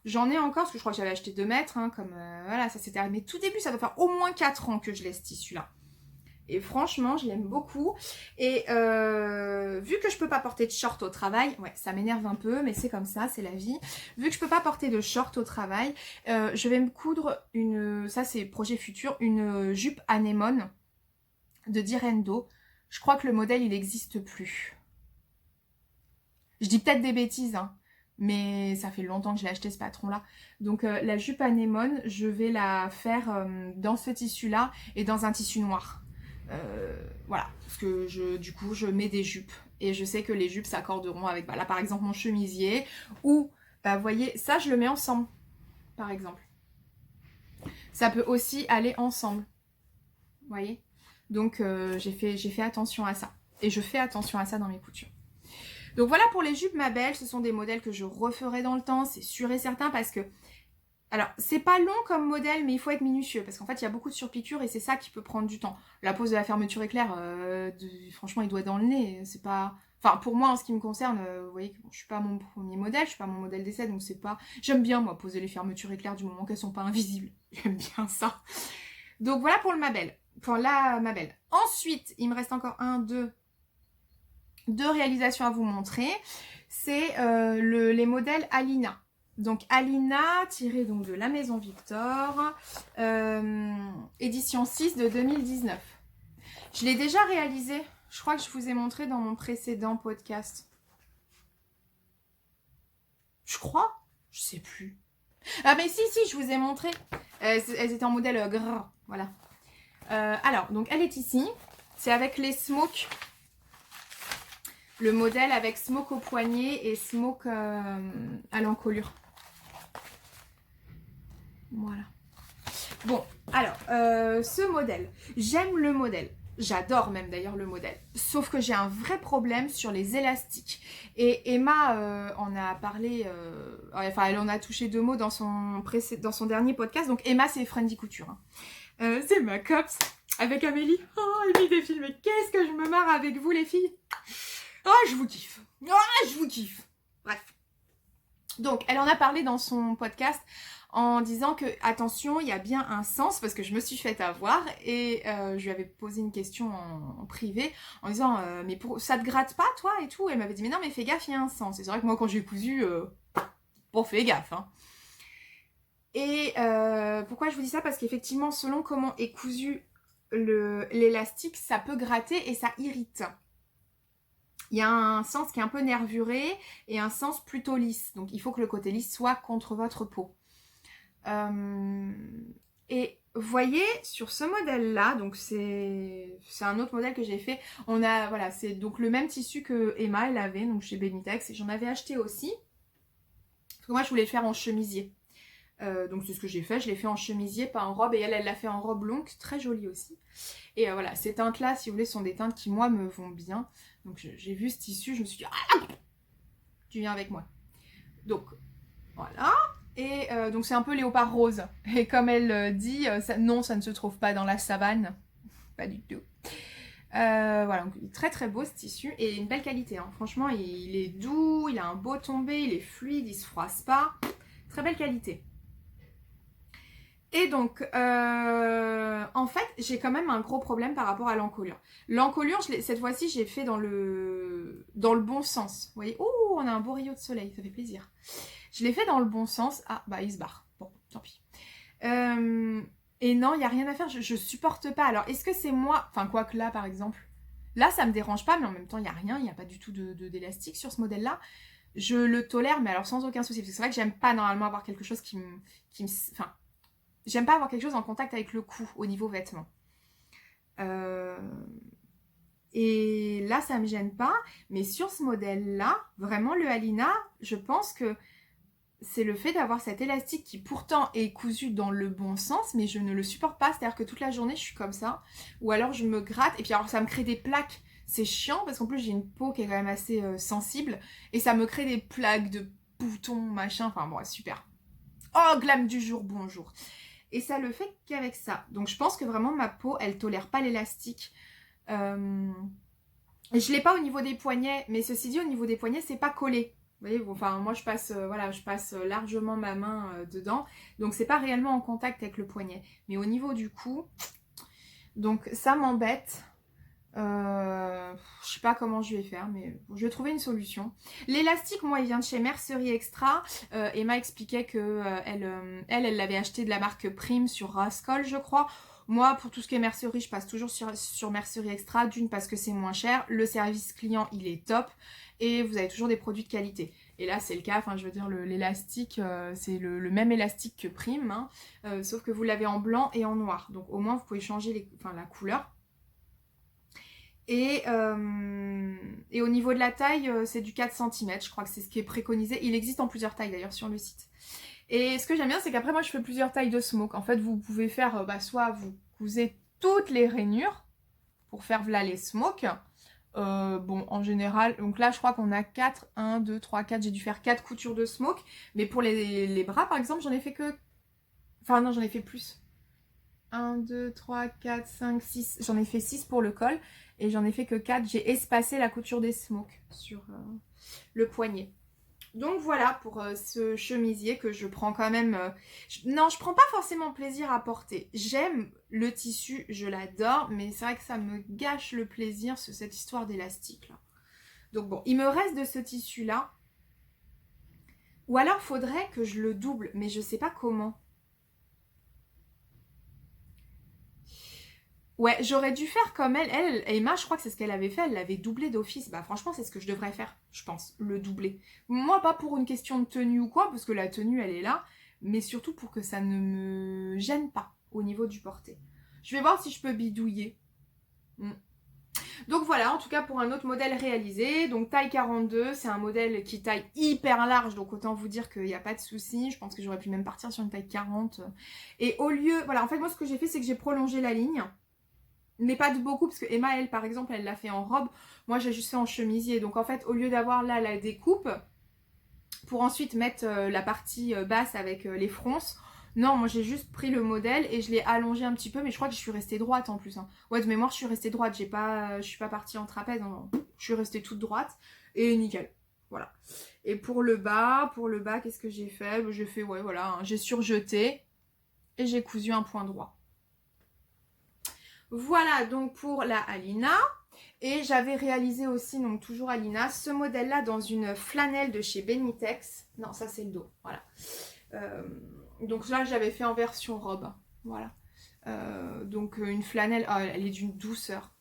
j'en ai encore, parce que je crois que j'avais acheté 2 mètres, hein, comme... voilà, ça c'était... Mais tout début, ça doit faire au moins 4 ans que je l'ai, ce tissu-là. Et franchement, je l'aime beaucoup. Et vu que je peux pas porter de short au travail, ouais, ça m'énerve un peu, mais c'est comme ça, c'est la vie. Vu que je peux pas porter de short au travail, je vais me coudre une, ça c'est projet futur, une jupe anémone de Direndo. Je crois que le modèle, il n'existe plus. Je dis peut-être des bêtises, hein, mais ça fait longtemps que je l'ai acheté ce patron-là. Donc la jupe anémone, je vais la faire dans ce tissu-là et dans un tissu noir. Voilà, parce que du coup, je mets des jupes. Et je sais que les jupes s'accorderont avec, bah, là par exemple, mon chemisier. Ou, bah, vous voyez, ça, je le mets ensemble, par exemple. Ça peut aussi aller ensemble. Vous voyez? Donc, j'ai fait attention à ça. Et je fais attention à ça dans mes coutures. Donc voilà pour les jupes, ma belle. Ce sont des modèles que je referai dans le temps, c'est sûr et certain, parce que... Alors, c'est pas long comme modèle, mais il faut être minutieux, parce qu'en fait, il y a beaucoup de surpiqûres et c'est ça qui peut prendre du temps. La pose de la fermeture éclair, franchement, il doit dans le nez. C'est pas... Enfin, pour moi, en ce qui me concerne, vous voyez que je suis pas mon premier modèle, je suis pas mon modèle d'essai, donc c'est pas... J'aime bien, moi, poser les fermetures éclair du moment qu'elles sont pas invisibles. J'aime bien ça. Donc voilà pour le Mabel. Enfin, la Mabel. Ensuite, il me reste encore deux réalisations à vous montrer. C'est les modèles Alina. Donc Alina, tiré donc de la Maison Victor, édition 6 de 2019. Je l'ai déjà réalisé. Je crois que je vous ai montré dans mon précédent podcast. Je crois. Je sais plus. Ah mais si, je vous ai montré. Elles étaient en modèle gras. Voilà. Alors, donc elle est ici. C'est avec les smokes. Le modèle avec smoke au poignet et smoke à l'encolure. Voilà. Bon, alors, ce modèle, j'aime le modèle. J'adore même d'ailleurs le modèle. Sauf que j'ai un vrai problème sur les élastiques. Et Emma en a parlé, enfin elle en a touché 2 mots dans son dernier podcast. Donc Emma c'est Friendly Couture. Hein. C'est ma cops avec Amélie. Oh, Amélie des films, mais qu'est-ce que je me marre avec vous les filles. Oh, je vous kiffe. Oh, je vous kiffe. Bref. Donc, elle en a parlé dans son podcast en disant que, attention, il y a bien un sens, parce que je me suis fait avoir, et je lui avais posé une question en privé, en disant, mais ça te gratte pas, toi, et tout? Elle m'avait dit, mais non, mais fais gaffe, il y a un sens. Et c'est vrai que moi, quand j'ai cousu, bon, fais gaffe, hein. Et pourquoi je vous dis ça? Parce qu'effectivement, selon comment est cousu l'élastique, ça peut gratter et ça irrite. Il y a un sens qui est un peu nervuré et un sens plutôt lisse. Donc, il faut que le côté lisse soit contre votre peau. Et voyez, sur ce modèle-là, donc c'est un autre modèle que j'ai fait. On a, voilà, c'est donc le même tissu que Emma, elle avait, donc chez Benitex. Et j'en avais acheté aussi. Parce que moi, je voulais le faire en chemisier. Donc, c'est ce que j'ai fait. Je l'ai fait en chemisier, pas en robe. Et elle l'a fait en robe longue, très jolie aussi. Et voilà, ces teintes-là, si vous voulez, sont des teintes qui, moi, me vont bien. Donc, j'ai vu ce tissu, je me suis dit, ah, tu viens avec moi. Donc, voilà. Et donc, c'est un peu léopard rose. Et comme elle dit, non, ça ne se trouve pas dans la savane. Pas du tout. Voilà, donc très très beau ce tissu. Et une belle qualité, hein. Franchement, il est doux, il a un beau tombé, il est fluide, il se froisse pas. Très belle qualité. Et donc, en fait, j'ai quand même un gros problème par rapport à l'encolure. L'encolure, cette fois-ci, j'ai fait dans le bon sens. Vous voyez, oh, on a un beau rayon de soleil, ça fait plaisir. Je l'ai fait dans le bon sens. Ah, bah, il se barre. Bon, tant pis. Et non, il n'y a rien à faire, je supporte pas. Alors, est-ce que c'est moi... Enfin, quoi que là, par exemple. Là, ça me dérange pas, mais en même temps, il n'y a rien. Il n'y a pas du tout d'élastique sur ce modèle-là. Je le tolère, mais alors sans aucun souci. Parce que c'est vrai que j'aime pas normalement avoir quelque chose qui me... Enfin... J'aime pas avoir quelque chose en contact avec le cou au niveau vêtements. Et là, ça me gêne pas. Mais sur ce modèle-là, vraiment, le Alina, je pense que c'est le fait d'avoir cet élastique qui pourtant est cousu dans le bon sens, mais je ne le supporte pas. C'est-à-dire que toute la journée, je suis comme ça. Ou alors, je me gratte. Et puis, alors, ça me crée des plaques. C'est chiant parce qu'en plus, j'ai une peau qui est quand même assez sensible. Et ça me crée des plaques de boutons, machin. Enfin, bon, super. Oh, glam du jour, bonjour. Et ça le fait qu'avec ça. Donc, je pense que vraiment, ma peau, elle tolère pas l'élastique. Je l'ai pas au niveau des poignets. Mais ceci dit, au niveau des poignets, c'est pas collé. Vous voyez, enfin, moi je passe, voilà, je passe largement ma main dedans, donc c'est pas réellement en contact avec le poignet. Mais au niveau du cou, donc ça m'embête. Je sais pas comment je vais faire, mais bon, je vais trouver une solution. L'élastique, moi, il vient de chez Mercerie Extra. Emma expliquait que elle l'avait acheté de la marque Prime sur Rascol, je crois. Moi, pour tout ce qui est mercerie, je passe toujours sur Mercerie Extra. D'une, parce que c'est moins cher. Le service client, il est top. Et vous avez toujours des produits de qualité. Et là, c'est le cas. Enfin, je veux dire, l'élastique, c'est le même élastique que Prime. Hein, sauf que vous l'avez en blanc et en noir. Donc, au moins, vous pouvez changer la couleur. Et au niveau de la taille, c'est du 4 cm. Je crois que c'est ce qui est préconisé. Il existe en plusieurs tailles, d'ailleurs, sur le site. Et ce que j'aime bien, c'est qu'après, moi, je fais plusieurs tailles de smoke. En fait, vous pouvez faire, soit vous cousez toutes les rainures pour faire voilà les smokes. Bon, en général, donc là, je crois qu'on a 4, 1, 2, 3, 4. J'ai dû faire 4 coutures de smoke. Mais pour les bras, par exemple, j'en ai fait que... Enfin, non, j'en ai fait plus. 1, 2, 3, 4, 5, 6. J'en ai fait 6 pour le col. Et j'en ai fait que 4. J'ai espacé la couture des smokes sur le poignet. Donc voilà pour ce chemisier que je prends quand même... Non, je prends pas forcément plaisir à porter. J'aime le tissu, je l'adore, mais c'est vrai que ça me gâche le plaisir, cette histoire d'élastique là. Donc bon, il me reste de ce tissu là. Ou alors faudrait que je le double, mais je sais pas comment. Ouais, j'aurais dû faire comme elle. Emma, je crois que c'est ce qu'elle avait fait. Elle l'avait doublé d'office. Bah franchement, c'est ce que je devrais faire, je pense. Le doubler. Moi, pas pour une question de tenue ou quoi, parce que la tenue, elle est là. Mais surtout pour que ça ne me gêne pas au niveau du porté. Je vais voir si je peux bidouiller. Donc voilà, en tout cas pour un autre modèle réalisé. Donc taille 42, c'est un modèle qui taille hyper large. Donc autant vous dire qu'il n'y a pas de souci. Je pense que j'aurais pu même partir sur une taille 40. Et au lieu... Voilà, en fait, moi, ce que j'ai fait, c'est que j'ai prolongé la ligne. Mais pas de beaucoup, parce que Emma, elle, par exemple, elle l'a fait en robe. Moi, j'ai juste fait en chemisier. Donc, en fait, au lieu d'avoir là la découpe, pour ensuite mettre la partie basse avec les fronces, non, moi, j'ai juste pris le modèle et je l'ai allongé un petit peu. Mais je crois que je suis restée droite en plus. Hein. Ouais, de mémoire, je suis restée droite. Je suis pas partie en trapèze. Non. Je suis restée toute droite. Et nickel. Voilà. Et pour le bas, qu'est-ce que j'ai fait? J'ai fait, ouais, voilà. Hein, j'ai surjeté et j'ai cousu un point droit. Voilà donc pour la Alina. Et j'avais réalisé aussi, donc toujours Alina, ce modèle-là dans une flanelle de chez Benitex. Non, ça c'est le dos, voilà. Donc là, j'avais fait en version robe, voilà. Donc une flanelle, oh, elle est d'une douceur.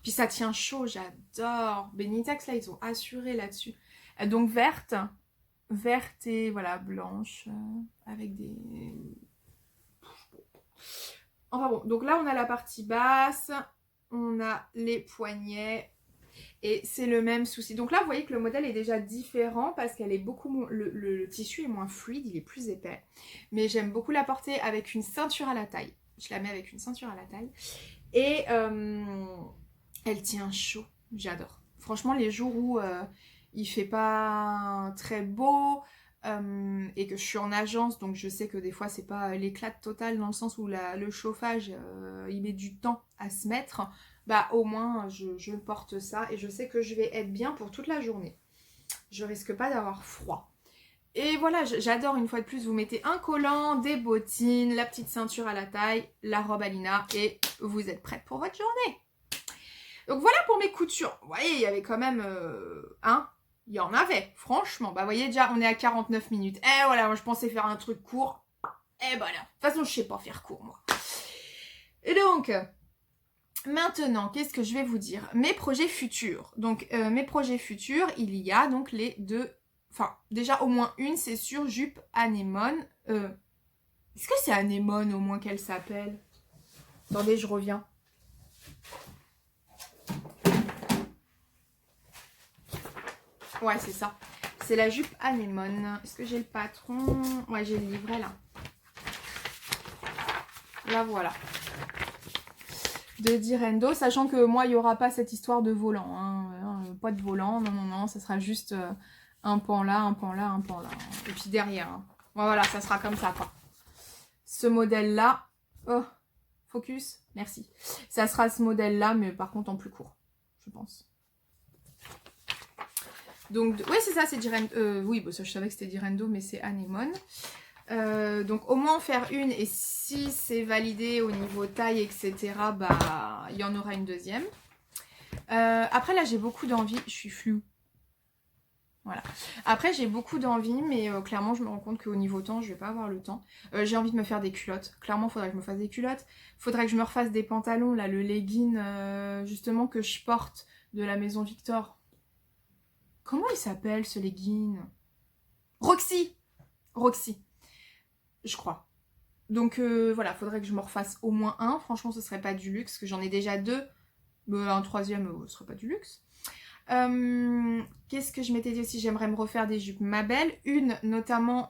Puis ça tient chaud, j'adore. Benitex, là, ils ont assuré là-dessus. Donc verte et voilà, blanche, avec des... Enfin bon, donc là on a la partie basse, on a les poignets et c'est le même souci. Donc là vous voyez que le modèle est déjà différent parce qu'elle est beaucoup moins, le tissu est moins fluide, il est plus épais. Mais j'aime beaucoup la porter avec une ceinture à la taille. Je la mets avec une ceinture à la taille et elle tient chaud, j'adore. Franchement les jours où il fait pas très beau... et que je suis en agence, donc je sais que des fois c'est pas l'éclat total dans le sens où le chauffage il met du temps à se mettre, bah au moins je porte ça et je sais que je vais être bien pour toute la journée. Je risque pas d'avoir froid. Et voilà, j'adore une fois de plus, vous mettez un collant, des bottines, la petite ceinture à la taille, la robe Alina et vous êtes prête pour votre journée. Donc voilà pour mes coutures. Vous voyez, il y avait quand même il y en avait, franchement. Bah, vous voyez, déjà, on est à 49 minutes. Et voilà, moi, je pensais faire un truc court. Et voilà. De toute façon, je sais pas faire court, moi. Et donc, maintenant, qu'est-ce que je vais vous dire? Mes projets futurs. Donc, mes projets futurs, il y a donc les deux... Enfin, déjà, au moins une, c'est sûr, jupe anémone. Est-ce que c'est anémone, au moins, qu'elle s'appelle? Attendez, je reviens. Ouais, c'est ça. c'est la jupe anémone. Est-ce que j'ai le patron? Ouais, j'ai le livret là. La voilà. De Direndo, sachant que moi, il n'y aura pas cette histoire de volant. Hein. Pas de volant, non, ça sera juste un pan là, un pan là, un pan là. Et puis derrière. Hein. Voilà, ça sera comme ça, quoi. Ce modèle-là, oh, focus, merci. Ça sera ce modèle-là, mais par contre en plus court, je pense. Donc, oui, c'est ça, c'est Direndo. Oui, bon, ça, je savais que c'était Direndo, mais c'est anémone. Donc au moins en faire une, et si c'est validé au niveau taille, etc., bah il y en aura une deuxième. Après là j'ai beaucoup d'envie, je suis floue. Voilà. Après j'ai beaucoup d'envie, mais clairement je me rends compte qu'au niveau temps je vais pas avoir le temps. J'ai envie de me faire des culottes, clairement il faudrait que je me fasse des culottes. Faudrait que je me refasse des pantalons, là le legging justement que je porte de la maison Victor. Comment il s'appelle ce legging? Roxy. Je crois. Donc voilà, faudrait que je me refasse au moins un. Franchement, ce serait pas du luxe, que j'en ai déjà deux. Un troisième, ce serait pas du luxe. Qu'est-ce que je m'étais dit aussi? J'aimerais me refaire des jupes Ma Belle. Une, notamment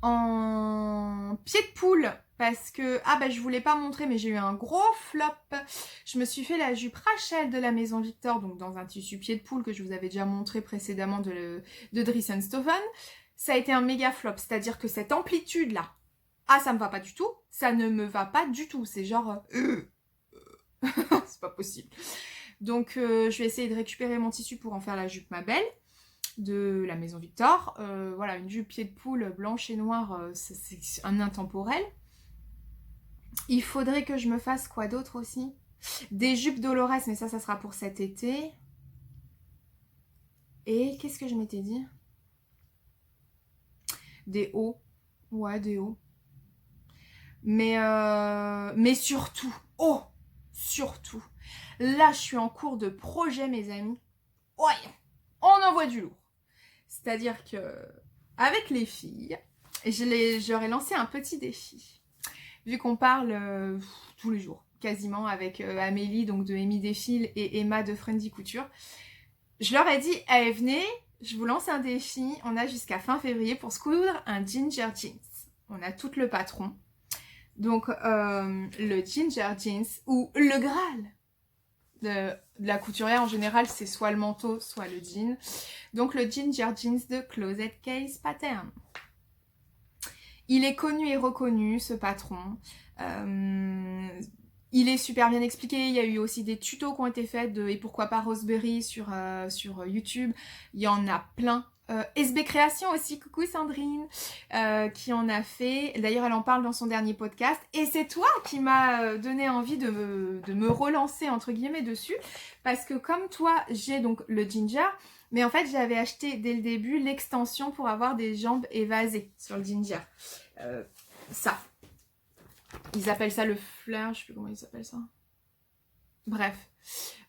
en pied de poule. Parce que, je voulais pas montrer, mais j'ai eu un gros flop. Je me suis fait la jupe Rachel de la maison Victor, donc dans un tissu pied de poule que je vous avais déjà montré précédemment de Dries & Stoven. Ça a été un méga flop, c'est-à-dire que cette amplitude-là, ça me va pas du tout, ça ne me va pas du tout, c'est genre... c'est pas possible. Donc, je vais essayer de récupérer mon tissu pour en faire la jupe Ma Belle de la maison Victor. Voilà, une jupe pied de poule blanche et noire, c'est un intemporel. Il faudrait que je me fasse quoi d'autre aussi? Des jupes Dolores, mais ça sera pour cet été. Et qu'est-ce que je m'étais dit? Des hauts. Ouais, des hauts. Mais surtout, surtout, là, je suis en cours de projet, mes amis. Ouais, on envoie du lourd. C'est-à-dire que, avec les filles, j'aurais lancé un petit défi. Vu qu'on parle tous les jours, quasiment, avec Amélie, donc de Amy Défile, et Emma de Friendly Couture, je leur ai dit, venez, je vous lance un défi, on a jusqu'à fin février pour se coudre un ginger jeans. On a tout le patron. Donc, le ginger jeans, ou le Graal de la couturière en général, c'est soit le manteau, soit le jean. Donc, le ginger jeans de Closet Case Pattern. Il est connu et reconnu, ce patron. Il est super bien expliqué. Il y a eu aussi des tutos qui ont été faits de Et pourquoi pas Roseberry sur YouTube. Il y en a plein. SB Création aussi, coucou Sandrine, qui en a fait. D'ailleurs, elle en parle dans son dernier podcast. Et c'est toi qui m'as donné envie de me relancer, entre guillemets, dessus. Parce que comme toi, j'ai donc le ginger. Mais en fait, j'avais acheté dès le début l'extension pour avoir des jambes évasées sur le ginger. Ça. Ils appellent ça le flare, je sais plus comment ils appellent ça. Bref.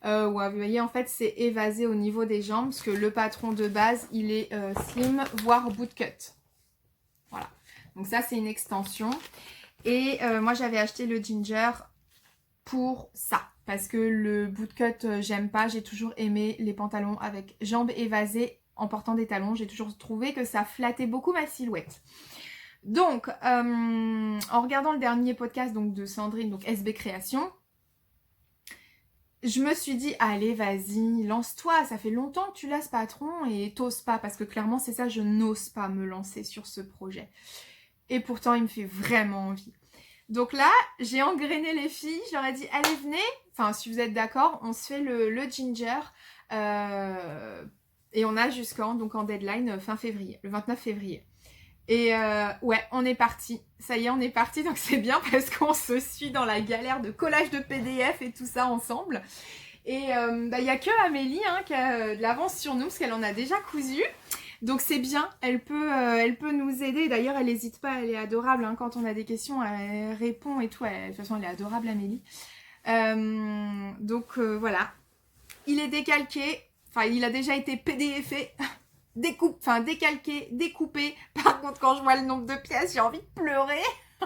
Ouais, vous voyez, en fait, c'est évasé au niveau des jambes, parce que le patron de base, il est slim, voire bootcut. Voilà. Donc ça, c'est une extension. Et moi, j'avais acheté le ginger pour ça. Parce que le bootcut, j'aime pas. J'ai toujours aimé les pantalons avec jambes évasées en portant des talons. J'ai toujours trouvé que ça flattait beaucoup ma silhouette. Donc, en regardant le dernier podcast donc, de Sandrine, donc SB Création, je me suis dit, allez, vas-y, lance-toi. Ça fait longtemps que tu l'as, ce patron, et t'oses pas. Parce que clairement, c'est ça, je n'ose pas me lancer sur ce projet. Et pourtant, il me fait vraiment envie. Donc là, j'ai engrainé les filles. Je leur ai dit, allez, venez. Enfin, si vous êtes d'accord, on se fait le ginger. Et on a jusqu'en, donc en deadline, fin février, le 29 février. Et ouais, on est parti. Ça y est, on est parti. Donc c'est bien parce qu'on se suit dans la galère de collage de PDF et tout ça ensemble. Et il n'y a que Amélie qui a de l'avance sur nous parce qu'elle en a déjà cousu. Donc c'est bien, elle peut nous aider. D'ailleurs, elle n'hésite pas, elle est adorable. Quand on a des questions, elle répond et tout. De toute façon, elle est adorable, Amélie. Donc voilà. Il est décalqué. Enfin, il a déjà été PDFé. Décalqué, découpé. Par contre, quand je vois le nombre de pièces, j'ai envie de pleurer.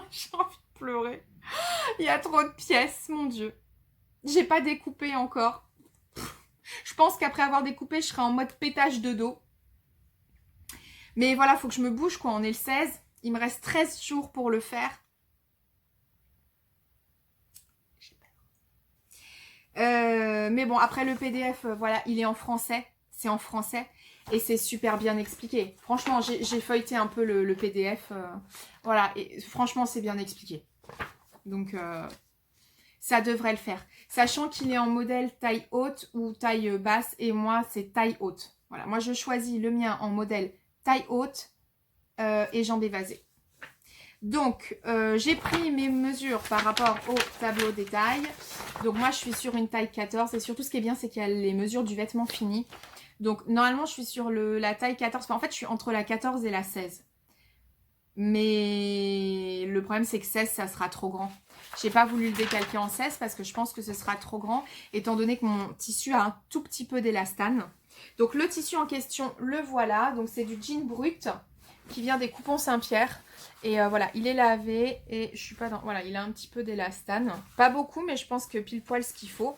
J'ai envie de pleurer. Il y a trop de pièces, mon Dieu. J'ai pas découpé encore. Je pense qu'après avoir découpé, je serai en mode pétage de dos. Mais voilà, faut que je me bouge quoi. On est le 16. Il me reste 13 jours pour le faire. Mais bon, après le PDF, voilà, il est en français. C'est en français. Et c'est super bien expliqué. Franchement, j'ai feuilleté un peu le PDF. Voilà, et franchement, c'est bien expliqué. Donc, ça devrait le faire. Sachant qu'il est en modèle taille haute ou taille basse. Et moi, c'est taille haute. Voilà, moi, je choisis le mien en modèle taille haute et jambes évasées. Donc, j'ai pris mes mesures par rapport au tableau des tailles. Donc, moi, je suis sur une taille 14. Et surtout, ce qui est bien, c'est qu'il y a les mesures du vêtement fini. Donc, normalement, je suis sur la taille 14. Enfin, en fait, je suis entre la 14 et la 16. Mais le problème, c'est que 16, ça sera trop grand. J'ai pas voulu le décalquer en 16 parce que je pense que ce sera trop grand, étant donné que mon tissu a un tout petit peu d'élastane. Donc, le tissu en question, le voilà. Donc, c'est du jean brut qui vient des Coupons Saint-Pierre. Et voilà, il est lavé et je suis pas dans... Voilà, il a un petit peu d'élastane. Pas beaucoup, mais je pense que pile poil ce qu'il faut.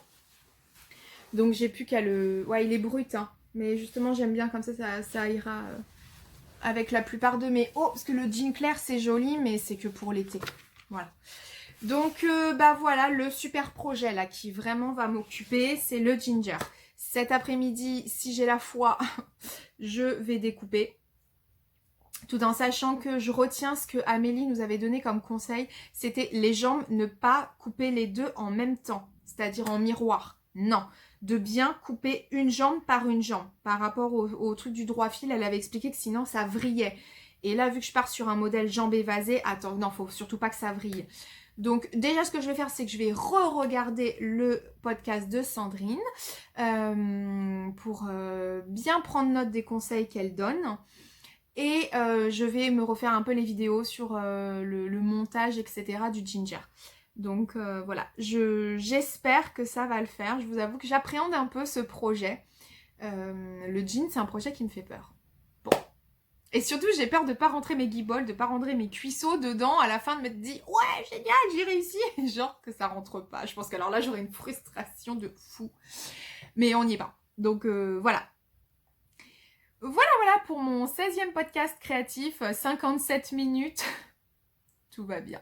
Donc, j'ai plus qu'à le... Ouais, il est brut, hein. Mais justement, j'aime bien comme ça ira avec la plupart de mes hauts. Parce que le jean clair, c'est joli, mais c'est que pour l'été. Voilà. Donc, bah voilà, le super projet là qui vraiment va m'occuper, c'est le ginger. Cet après-midi, si j'ai la foi, je vais découper. Tout en sachant que je retiens ce que Amélie nous avait donné comme conseil, c'était les jambes, ne pas couper les deux en même temps, c'est-à-dire en miroir. Non, de bien couper une jambe par une jambe. Par rapport au truc du droit fil, elle avait expliqué que sinon ça vrillait. Et là, vu que je pars sur un modèle jambe évasée, attends, non, faut surtout pas que ça vrille. Donc déjà, ce que je vais faire, c'est que je vais re-regarder le podcast de Sandrine pour bien prendre note des conseils qu'elle donne. Et je vais me refaire un peu les vidéos sur le montage, etc. du ginger. Donc voilà, j'espère que ça va le faire. Je vous avoue que j'appréhende un peu ce projet. Le jean, c'est un projet qui me fait peur. Bon. Et surtout, j'ai peur de ne pas rentrer mes guibolles, de ne pas rentrer mes cuisseaux dedans, à la fin de m'être dit « Ouais, génial, j'ai réussi !» Genre que ça rentre pas. Je pense qu'alors là, j'aurais une frustration de fou. Mais on n'y est pas. Donc voilà. Voilà pour mon 16e podcast créatif, 57 minutes. Tout va bien.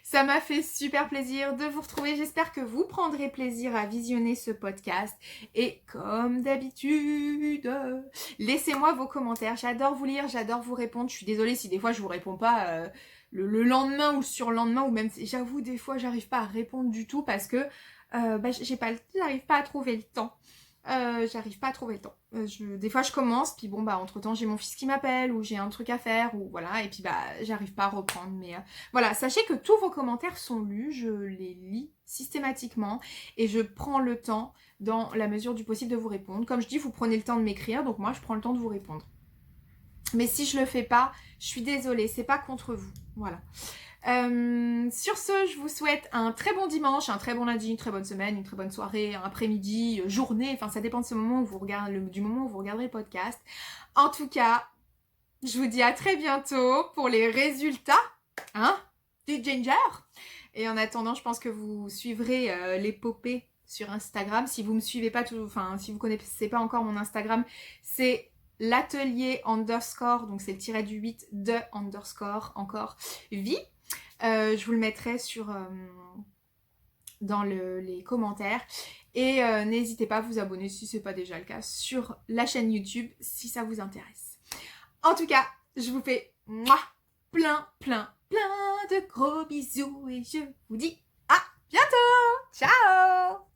Ça m'a fait super plaisir de vous retrouver. J'espère que vous prendrez plaisir à visionner ce podcast. Et comme d'habitude, laissez-moi vos commentaires. J'adore vous lire, j'adore vous répondre. Je suis désolée si des fois je vous réponds pas le lendemain ou le surlendemain. Ou même, j'avoue, des fois j'arrive pas à répondre du tout parce que j'arrive pas à trouver le temps. J'arrive pas à trouver le temps. Des fois je commence, puis bon bah entre temps j'ai mon fils qui m'appelle ou j'ai un truc à faire ou voilà, et puis bah j'arrive pas à reprendre. Mais voilà, sachez que tous vos commentaires sont lus, je les lis systématiquement et je prends le temps dans la mesure du possible de vous répondre. Comme je dis, vous prenez le temps de m'écrire, donc moi je prends le temps de vous répondre. Mais si je le fais pas, je suis désolée, c'est pas contre vous. Voilà. Sur ce, je vous souhaite un très bon dimanche, un très bon lundi, une très bonne semaine, une très bonne soirée, un après-midi, journée, enfin ça dépend de ce moment où vous regardez, du moment où vous regarderez le podcast. En tout cas, je vous dis à très bientôt pour les résultats du ginger. Et en attendant, je pense que vous suivrez l'épopée sur Instagram. Si vous me suivez pas, si vous connaissez pas encore mon Instagram, c'est l'atelier _ donc c'est le tiret du 8 de _ encore vie. Je vous le mettrai dans les commentaires. Et n'hésitez pas à vous abonner si ce n'est pas déjà le cas sur la chaîne YouTube si ça vous intéresse. En tout cas, je vous fais plein de gros bisous et je vous dis à bientôt. Ciao.